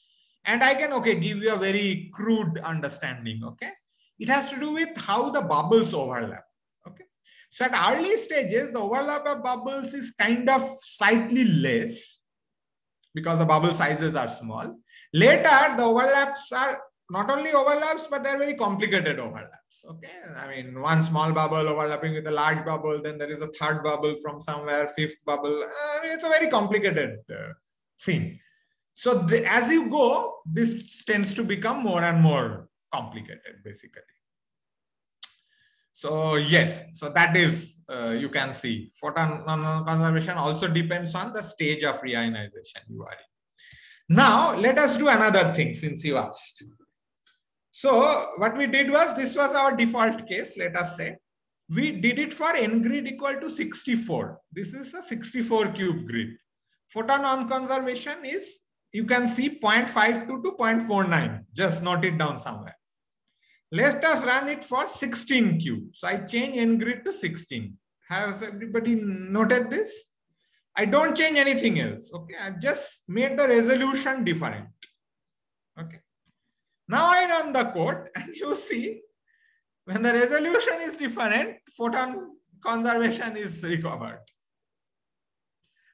And I can, give you a very crude understanding. Okay, it has to do with how the bubbles overlap. Okay, so at early stages, the overlap of bubbles is kind of slightly less because the bubble sizes are small. Later, the overlaps are not only overlaps, but they're very complicated overlaps. Okay, I mean, one small bubble overlapping with a large bubble, then there is a third bubble from somewhere, fifth bubble. I mean, it's a very complicated scene. So as you go, this tends to become more and more complicated, basically. So yes, so that is, you can see, photon non-conservation also depends on the stage of reionization you are in. Now, let us do another thing since you asked. So what we did was, this was our default case, let us say. We did it for n grid equal to 64. This is a 64 cube grid. Photon non-conservation is, you can see 0.52 to 0.49. Just note it down somewhere. Let us run it for 16 cube. So I change n grid to 16. Has everybody noted this? I don't change anything else. Okay, I've just made the resolution different. Okay. Now I run the code and you see when the resolution is different, photon conservation is recovered.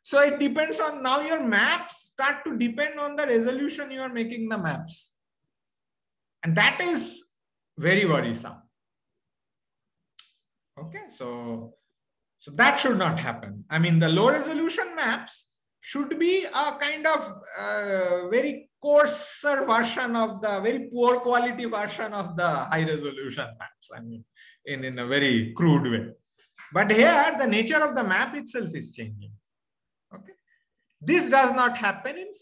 So it depends on, now your maps start to depend on the resolution you are making the maps. And that is very worrisome. Okay, so that should not happen. I mean, the low resolution maps should be a kind of very coarser version of the very poor quality version of the high resolution maps. I mean, in a very crude way. But here, the nature of the map itself is changing. Okay, this does not happen in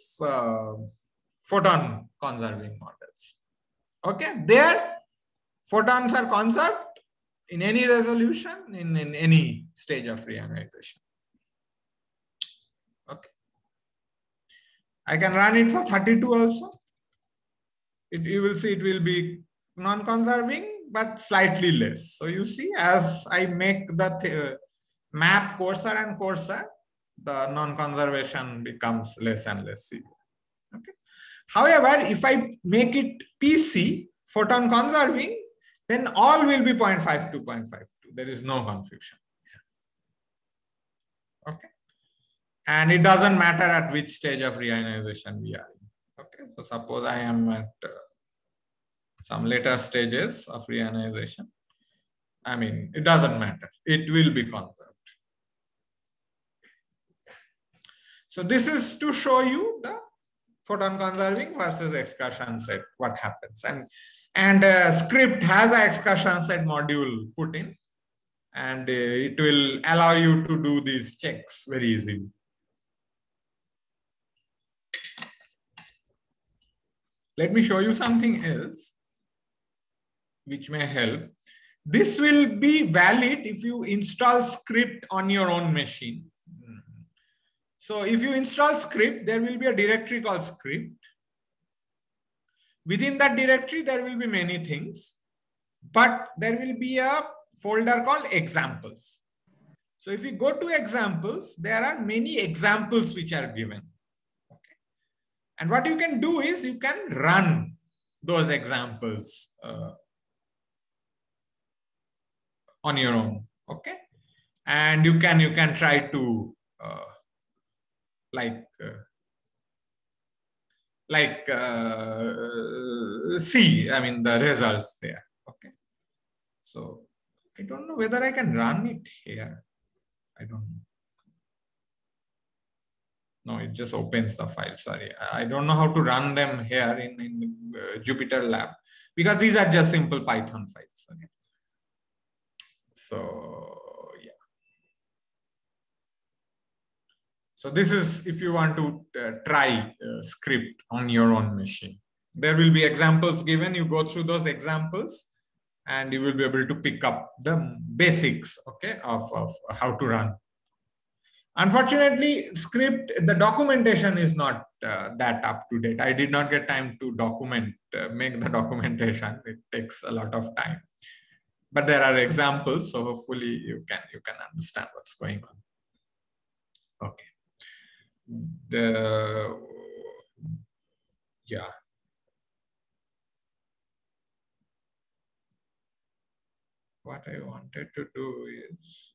photon conserving models. Okay, there photons are conserved in any resolution, in any stage of reionization. Okay, I can run it for 32 also. You will see it will be non-conserving, but slightly less. So you see, as I make the map coarser and coarser, the non-conservation becomes less and less severe. Okay. However, if I make it PC, photon conserving, then all will be 0.52, 0.52. There is no confusion. Okay. And it doesn't matter at which stage of reionization we are in. Okay. Okay, so suppose I am at some later stages of reionization. I mean, it doesn't matter. It will be conserved. So this is to show you the photon conserving versus excursion set, what happens. And script has an excursion set module put in, and it will allow you to do these checks very easily. Let me show you something else which may help. This will be valid if you install script on your own machine. So if you install script, there will be a directory called script. Within that directory, there will be many things, but there will be a folder called examples. So if you go to examples, there are many examples which are given. Okay. And what you can do is you can run those examples on your own. Okay. And you can try to see, I mean, the results there. Okay. So I don't know whether I can run it here. I don't know. No, it just opens the file. Sorry. I don't know how to run them here in Jupyter Lab, because these are just simple Python files. Okay. So yeah. So this is if you want to try script on your own machine. There will be examples given. You go through those examples and you will be able to pick up the basics, okay, of how to run. Unfortunately, script, the documentation is not that up to date. I did not get time to document, make the documentation. It takes a lot of time. But there are examples, so hopefully you can understand what's going on. Okay. Yeah. What I wanted to do is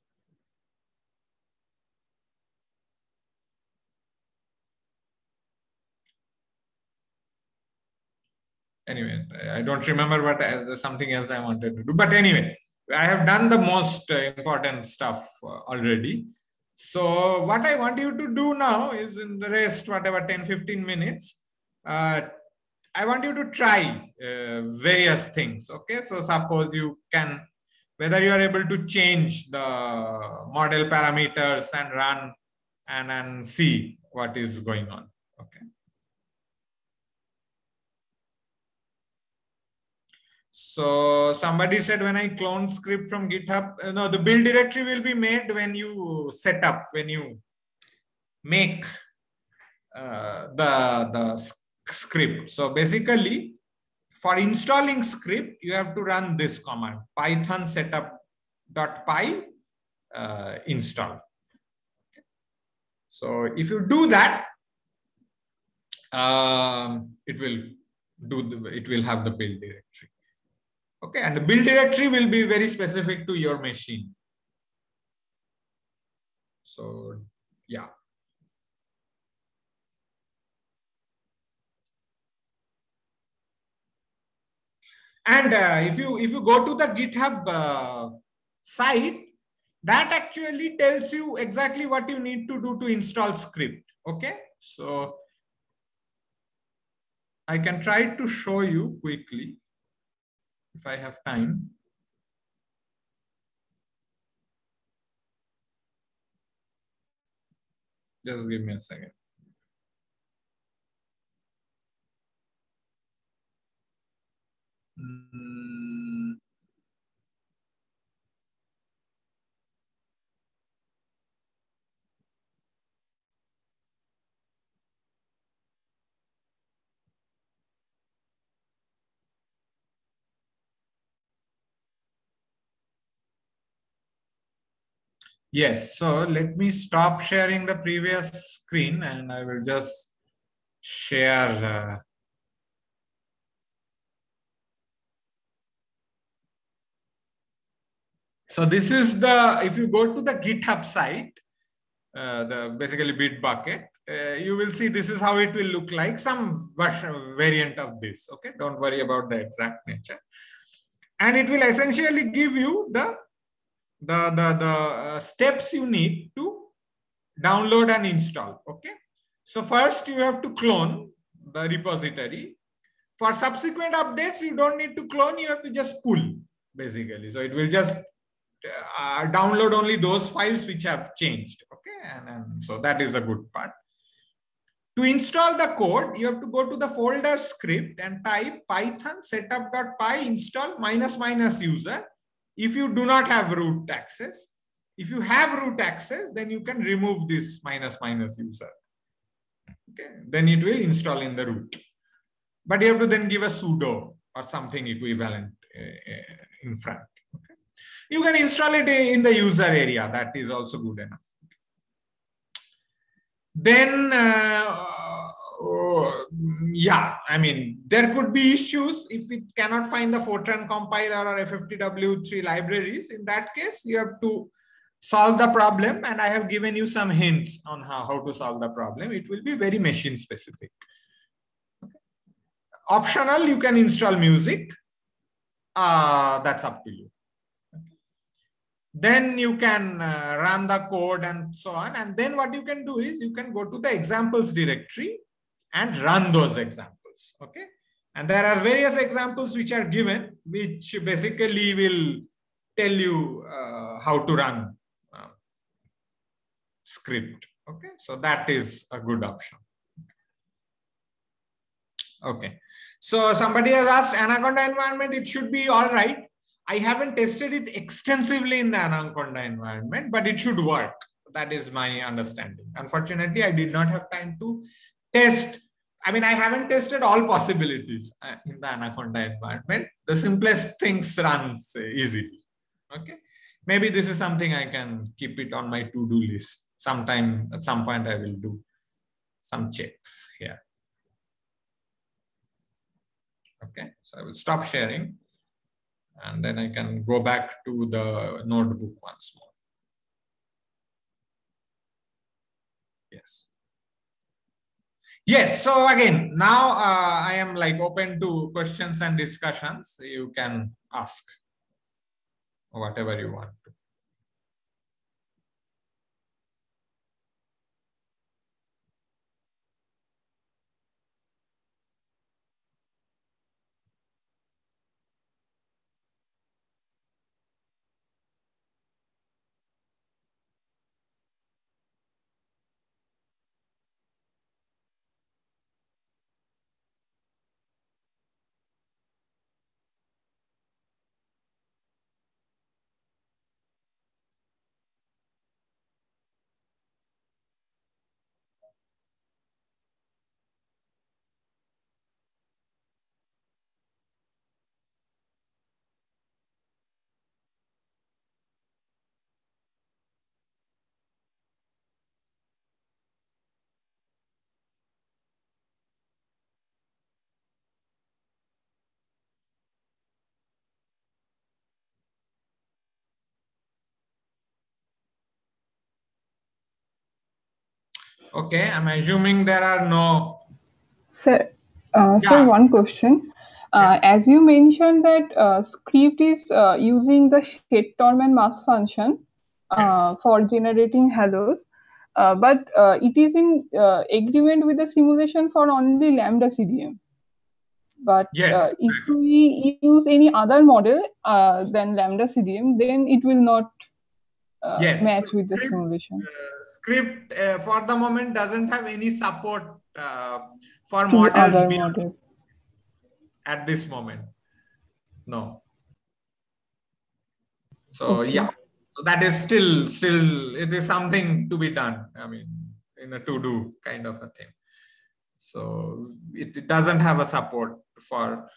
anyway, I don't remember what something else I wanted to do. But anyway, I have done the most important stuff already. So what I want you to do now is in the rest, whatever, 10-15 minutes, I want you to try various things. Okay, so suppose you can, whether you are able to change the model parameters and run and see what is going on. Okay. So somebody said when I clone script from GitHub, no, the build directory will be made when you set up, when you make the script. So basically, for installing script, you have to run this command, python setup.py install. So if you do that, it will have the build directory. Okay, and the build directory will be very specific to your machine. So yeah. And if you go to the GitHub site, that actually tells you exactly what you need to do to install script. Okay, so I can try to show you quickly if I have time. Just give me a second. Yes, so let me stop sharing the previous screen and I will just share. So this is the, if you go to the GitHub site, the basically Bitbucket, you will see this is how it will look like, some variant of this. Okay, don't worry about the exact nature. And it will essentially give you the steps you need to download and install. Okay, so first you have to clone the repository. For subsequent updates, you don't need to clone, you have to just pull basically. So it will just download only those files which have changed. Okay, and so that is a good part. To install the code, you have to go to the folder script and type python setup.py install -- user if you do not have root access. If you have root access, then you can remove this -- user. Okay, then it will install in the root. But you have to then give a sudo or something equivalent in front. Okay. You can install it in the user area. That is also good enough. Then, yeah, I mean, there could be issues if it cannot find the Fortran compiler or FFTW3 libraries. In that case, you have to solve the problem. And I have given you some hints on how to solve the problem. It will be very machine specific. Optional, you can install music. That's up to you. Then you can run the code and so on. And then what you can do is you can go to the examples directory and run those examples. Okay. And there are various examples which are given, which basically will tell you how to run script. Okay. So that is a good option. Okay. So somebody has asked Anaconda environment, it should be all right. I haven't tested it extensively in the Anaconda environment, but it should work. That is my understanding. Unfortunately, I did not have time to test. I mean, I haven't tested all possibilities in the Anaconda environment. The simplest things runs easily. Okay. Maybe this is something I can keep it on my to-do list. Sometime, at some point, I will do some checks here. Okay, so I will stop sharing and then I can go back to the notebook once more. Yes. Yes, so again, now I am like open to questions and discussions. You can ask whatever you want to. Okay, I'm assuming there are no. Sir, sir, one question. Yes. As you mentioned that script is using the setTorm and mass function Yes. for generating hellos, but it is in agreement with the simulation for only Lambda CDM. But Yes. if we use any other model than Lambda CDM, then it will not Yes. match So with the simulation. Script for the moment doesn't have any support for To models other beyond models. at this moment. No. So Okay. yeah, so that is still it is something to be done. I mean, in a to-do kind of a thing. So it doesn't have a support for.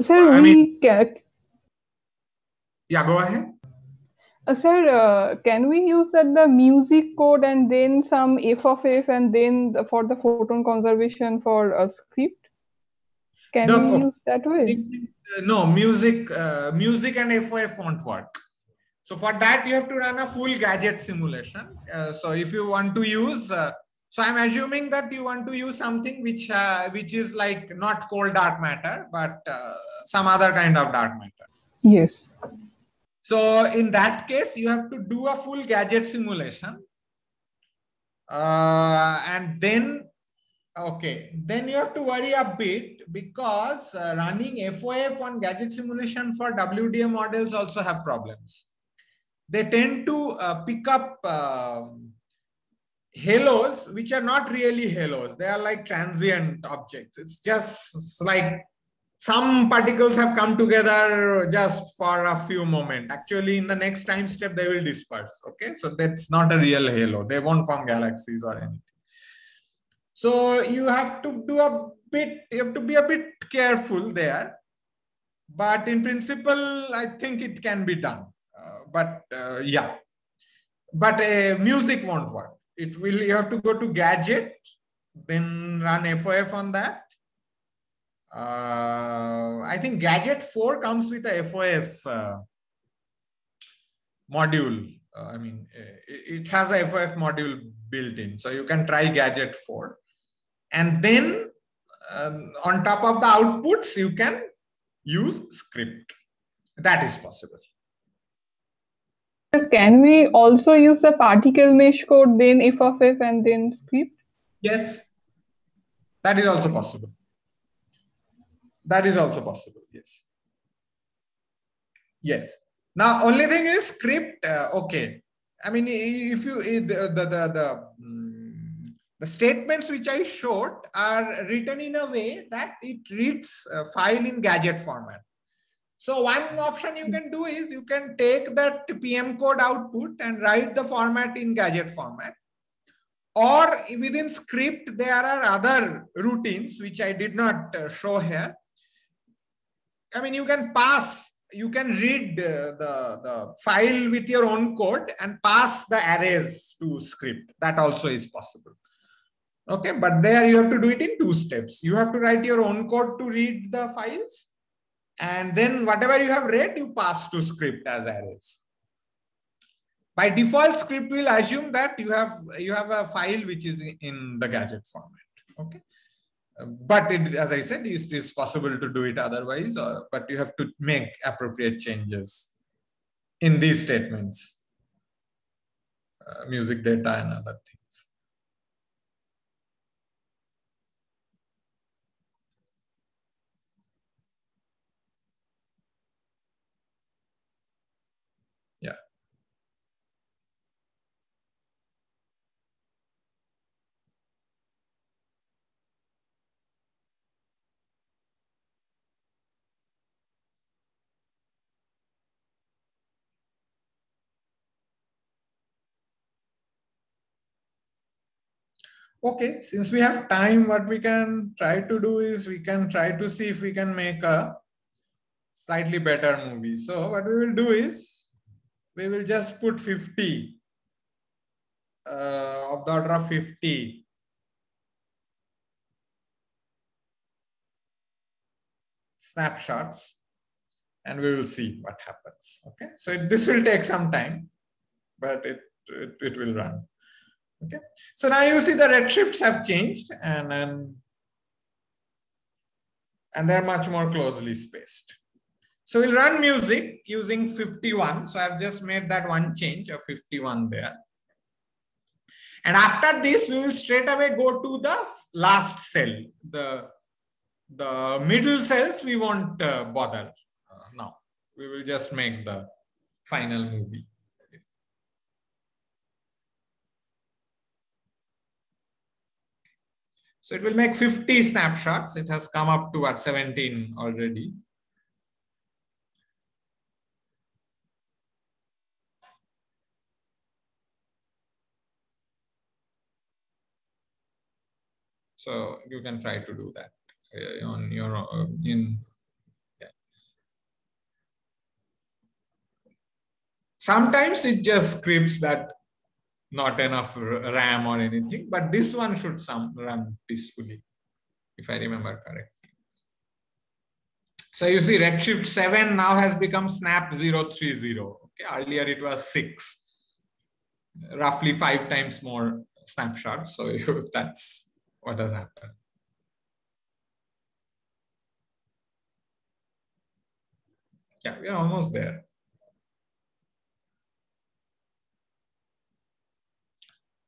Sir, I mean, yeah, go ahead. Sir, can we use that the music code and then some f of f and then for the photon conservation for a script? Can we use that way? No, music and FOF won't work. So for that, you have to run a full gadget simulation. So if you want to use, So I'm assuming that you want to use something which is like not cold dark matter, but some other kind of dark matter. Yes. So in that case, you have to do a full gadget simulation. And then, okay, then you have to worry a bit because running FOF on gadget simulation for WDM models also have problems. They tend to pick up halos, which are not really halos. They are like transient objects. It's just like some particles have come together just for a few moments. Actually, in the next time step, they will disperse. Okay, so that's not a real halo. They won't form galaxies or anything. So you have to do a bit, you have to be a bit careful there. But in principle, I think it can be done. Yeah, but music won't work. It will, you have to go to gadget, then run FOF on that. I think gadget 4 comes with a FOF module. I mean, it has a FOF module built in. So you can try gadget 4. And then on top of the outputs, you can use script. That is possible. Can we also use the particle mesh code, then FOF and then script? Yes, that is also possible. That is also possible. Yes. Yes. Now, only thing is script. Okay. I mean, if you the statements which I showed are written in a way that it reads a file in gadget format. So one option you can do is you can take that PM code output and write the format in gadget format. Or within script, there are other routines which I did not show here. I mean, you can pass, you can read the file with your own code and pass the arrays to script. That also is possible. Okay, but there you have to do it in 2 steps. You have to write your own code to read the files. And then whatever you have read, you pass to script as arrays. By default, script will assume that you have a file which is in the gadget format. Okay. But as I said, it is possible to do it otherwise, but you have to make appropriate changes in these statements, music data and other things. Yeah. Okay, since we have time, what we can try to do is we can try to see if we can make a slightly better movie. So what we will do is we will just put 50 of the order of 50 snapshots and we will see what happens. Okay, so this will take some time, but it will run. Okay, so now you see the redshifts have changed and they're much more closely spaced. So we'll run music using 51. So I've just made that one change of 51 there. And after this, we will straight away go to the last cell. The middle cells we won't bother now. We will just make the final movie. So it will make 50 snapshots. It has come up to what, 17 already. So you can try to do that on your yeah. Sometimes it just scripts that not enough RAM or anything, but this one should run peacefully, if I remember correctly. So you see Redshift 7 now has become Snap 030. Okay, earlier it was 6, roughly 5 times more snapshot. So that's what has happened. Yeah, we're almost there.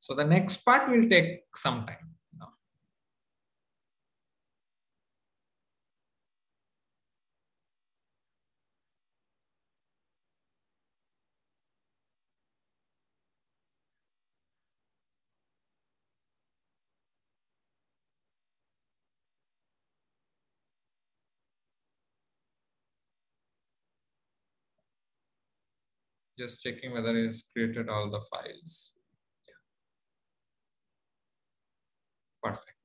So the next part will take some time now. Just checking whether it has created all the files. Perfect.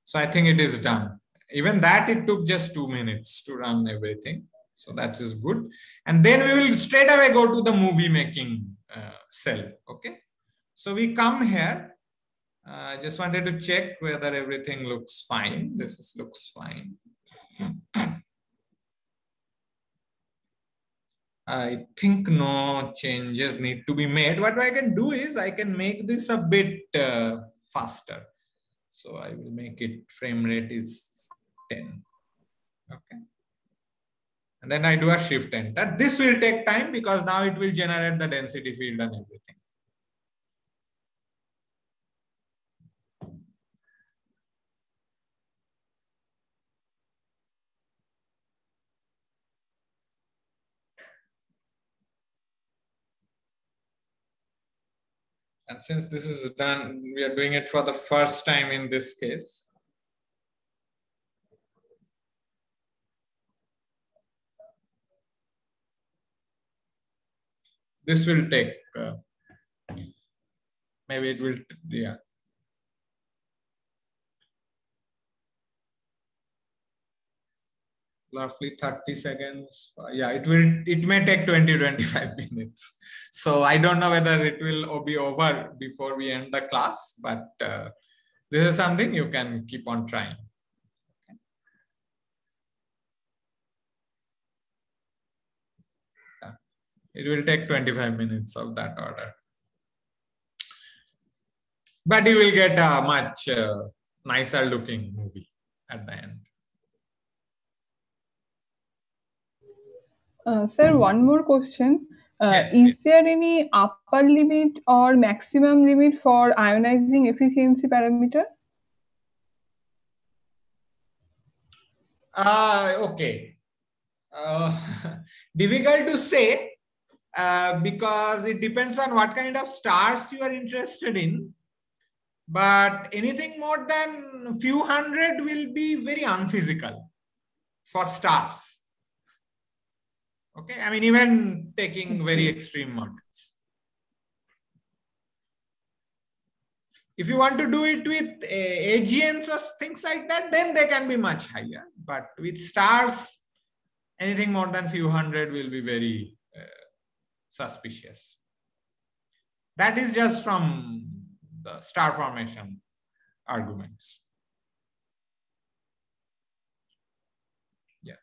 So I think it is done. Even that, it took just 2 minutes to run everything. So that is good. And then we will straight away go to the movie making cell. Okay. So we come here. I just wanted to check whether everything looks fine. Looks fine. I think no changes need to be made. What I can do is I can make this a bit faster. So I will make it frame rate is 10. Okay. And then I do a shift enter. This will take time because now it will generate the density field and everything. And since this is done, we are doing it for the first time in this case. This will take, maybe it will, yeah. Roughly 30 seconds. Yeah, it may take 20-25 minutes. So I don't know whether it will be over before we end the class, but this is something you can keep on trying. Okay. It will take 25 minutes of that order. But you will get a much nicer looking movie at the end. Sir, one more question. Yes, is there any upper limit or maximum limit for ionizing efficiency parameter? Okay. Difficult to say because it depends on what kind of stars you are interested in. But anything more than a few hundred will be very unphysical for stars. Okay, I mean, even taking very extreme models. If you want to do it with AGNs or things like that, then they can be much higher. But with stars, anything more than few hundred will be very suspicious. That is just from the star formation arguments. Yeah.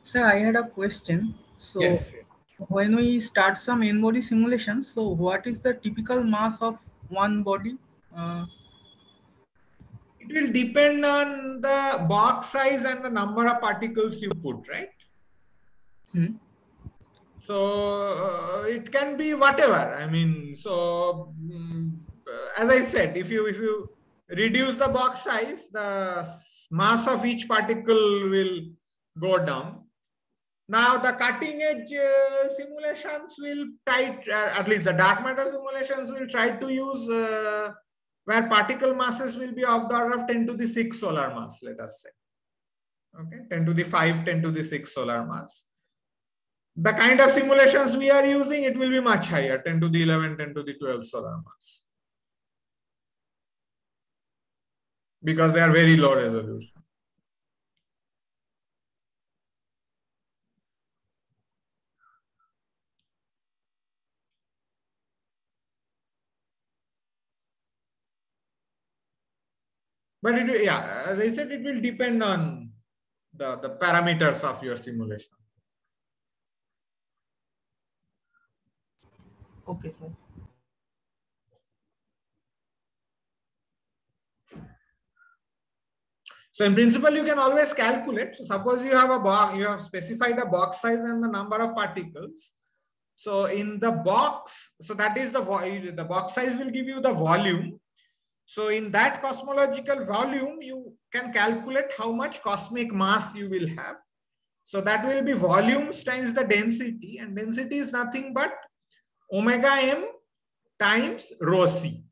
Sir, I had a question. So Yes. when we start some n-body simulation, so what is the typical mass of one body? It will depend on the box size and the number of particles you put, right? So it can be whatever. I mean, so as I said, if you reduce the box size, the mass of each particle will go down. Now the cutting edge simulations will try, at least the dark matter simulations will try to use where particle masses will be of the order of 10 to the 6 solar mass, let us say. Okay, 10 to the 5, 10 to the 6 solar mass. The kind of simulations we are using, it will be much higher, 10 to the 11, 10 to the 12 solar mass. Because they are very low resolution. But it, yeah, as I said, it will depend on the parameters of your simulation. Okay, sir. So in principle, you can always calculate. So suppose you have a box, you have specified a box size and the number of particles. So in the box, so that is the box size will give you the volume. So in that cosmological volume, you can calculate how much cosmic mass you will have. So that will be volumes times the density, and density is nothing but omega m times rho c,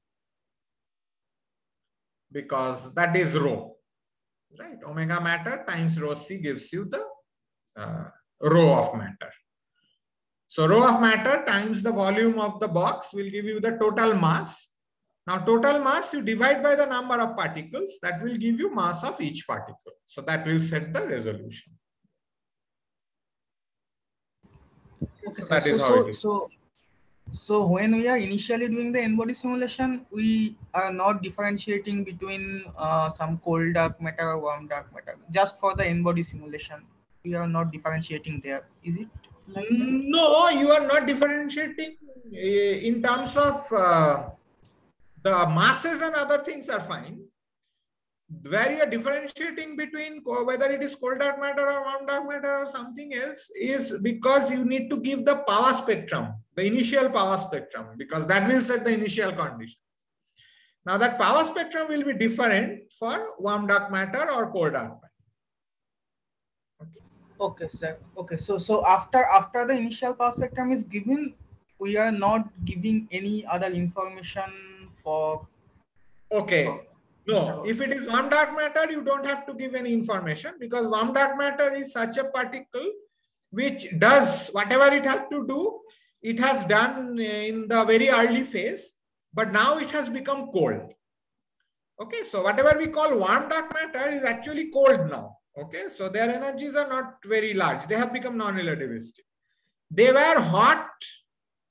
because that is rho, right? Omega matter times rho c gives you the rho of matter. So rho of matter times the volume of the box will give you the total mass. Now total mass you divide by the number of particles, that will give you mass of each particle. So that will set the resolution. Okay, so sir. that is how it is. So when we are initially doing the n-body simulation, we are not differentiating between some cold dark matter or warm dark matter. Just for the n-body simulation, we are not differentiating there. Is it like that? No, you are not differentiating in terms of the masses and other things are fine. Where you are differentiating between whether it is cold dark matter or warm dark matter or something else is because you need to give the power spectrum, the initial power spectrum, because that will set the initial conditions. Now that power spectrum will be different for warm dark matter or cold dark matter. Okay, sir. Okay, so after the initial power spectrum is given, we are not giving any other information for. Okay. No, if it is warm dark matter, you don't have to give any information, because warm dark matter is such a particle which does whatever it has to do. It has done in the very early phase, but now it has become cold. Okay, so whatever we call warm dark matter is actually cold now. Okay, so their energies are not very large. They have become non-relativistic. They were hot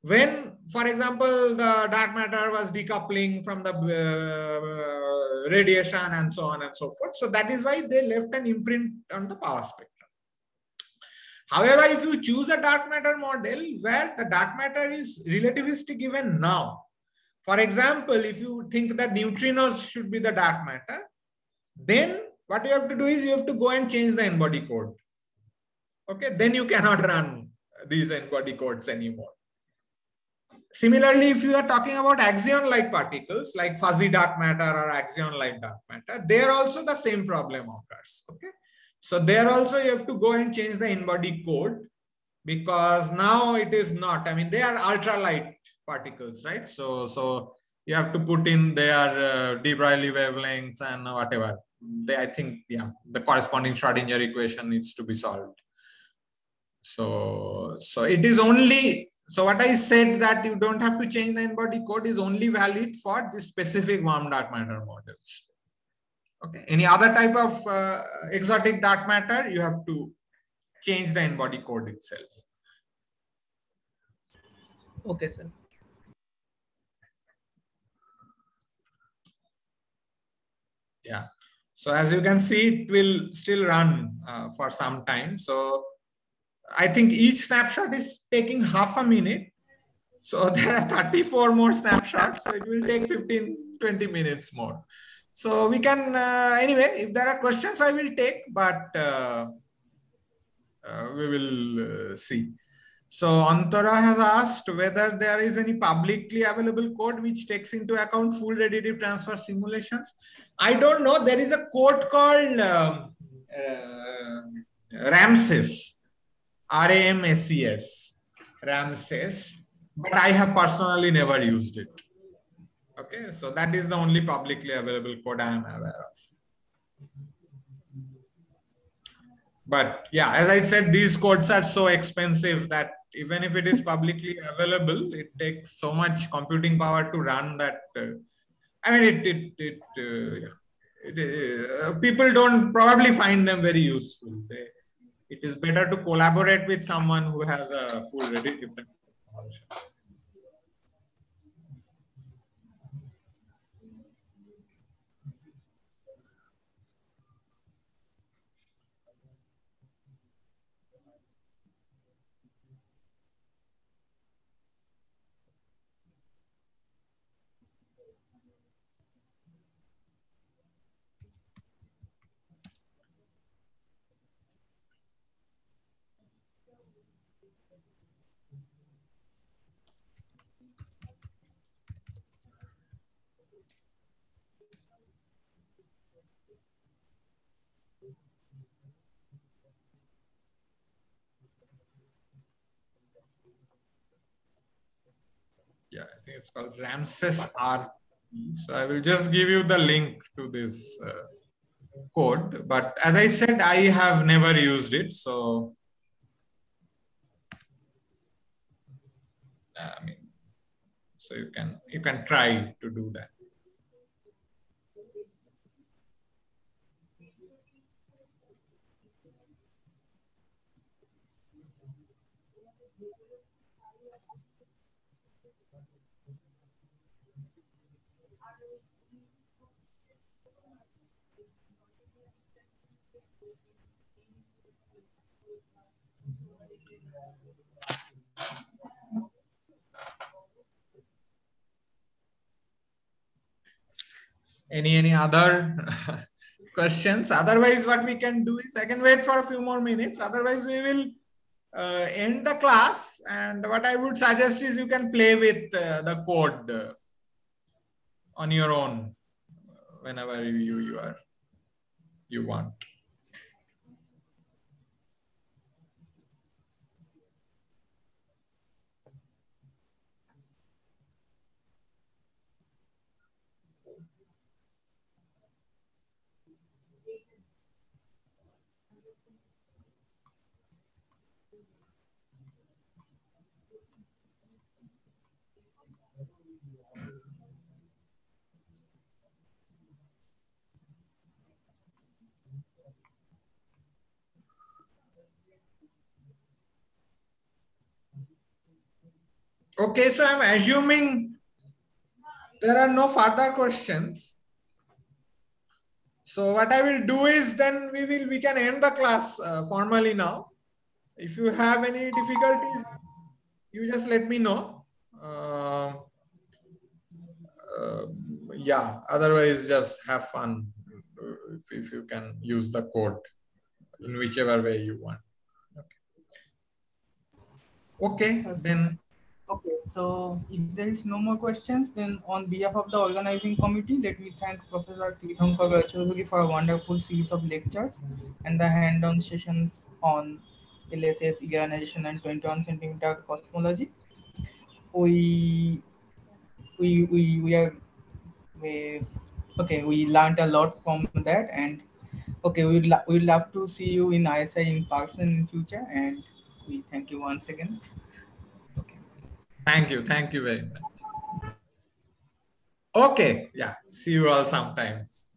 when, for example, the dark matter was decoupling from the radiation and so on and so forth. So that is why they left an imprint on the power spectrum. However, if you choose a dark matter model where the dark matter is relativistic even now, for example, if you think that neutrinos should be the dark matter, then what you have to do is you have to go and change the n-body code. Okay, then you cannot run these n-body codes anymore. Similarly, if you are talking about axion-like particles like fuzzy dark matter or axion-like dark matter, there also the same problem occurs. Okay, so there also you have to go and change the n-body code, because now it is not. I mean, they are ultralight particles, right? So you have to put in their de Broglie wavelengths and whatever. I think, yeah, the corresponding Schrodinger equation needs to be solved. So it is only. So what I said that you don't have to change the n-body code is only valid for this specific warm dark matter models. Okay. Any other type of exotic dark matter, you have to change the n-body code itself. Okay, sir. Yeah. So as you can see, it will still run for some time. So I think each snapshot is taking half a minute. So there are 34 more snapshots. So it will take 15-20 minutes more. So we can, anyway, if there are questions, I will take, but we will see. So Antara has asked whether there is any publicly available code which takes into account full radiative transfer simulations. I don't know. There is a code called RAMSES, RAMSES, RAMSES, but I have personally never used it. Okay, so that is the only publicly available code I am aware of. But yeah, as I said, these codes are so expensive that even if it is publicly available, it takes so much computing power to run that. I mean, people don't probably find them very useful. It is better to collaborate with someone who has a full radiative transfer. It's called Ramses RP. So I will just give you the link to this code. But as I said, I have never used it. So I mean, so you can try to do that. Any other questions? Otherwise, what we can do is I can wait for a few more minutes. Otherwise, we will end the class. And what I would suggest is you can play with the code on your own whenever you want. Okay, so I'm assuming there are no further questions. So what I will do is then we can end the class formally now. If you have any difficulties, you just let me know. Yeah, otherwise just have fun if you can use the code in whichever way you want. Okay, then. Okay, so if there is no more questions, then on behalf of the organizing committee, let me thank Professor Tirthankar Roychoudhury for a wonderful series of lectures and the hand-on sessions on LSS, ionization, and 21 centimeter cosmology. We learned a lot from that, and okay, we'd love to see you in ISI in person in future, and we thank you once again. Okay. Thank you very much. Okay, yeah, see you all sometimes.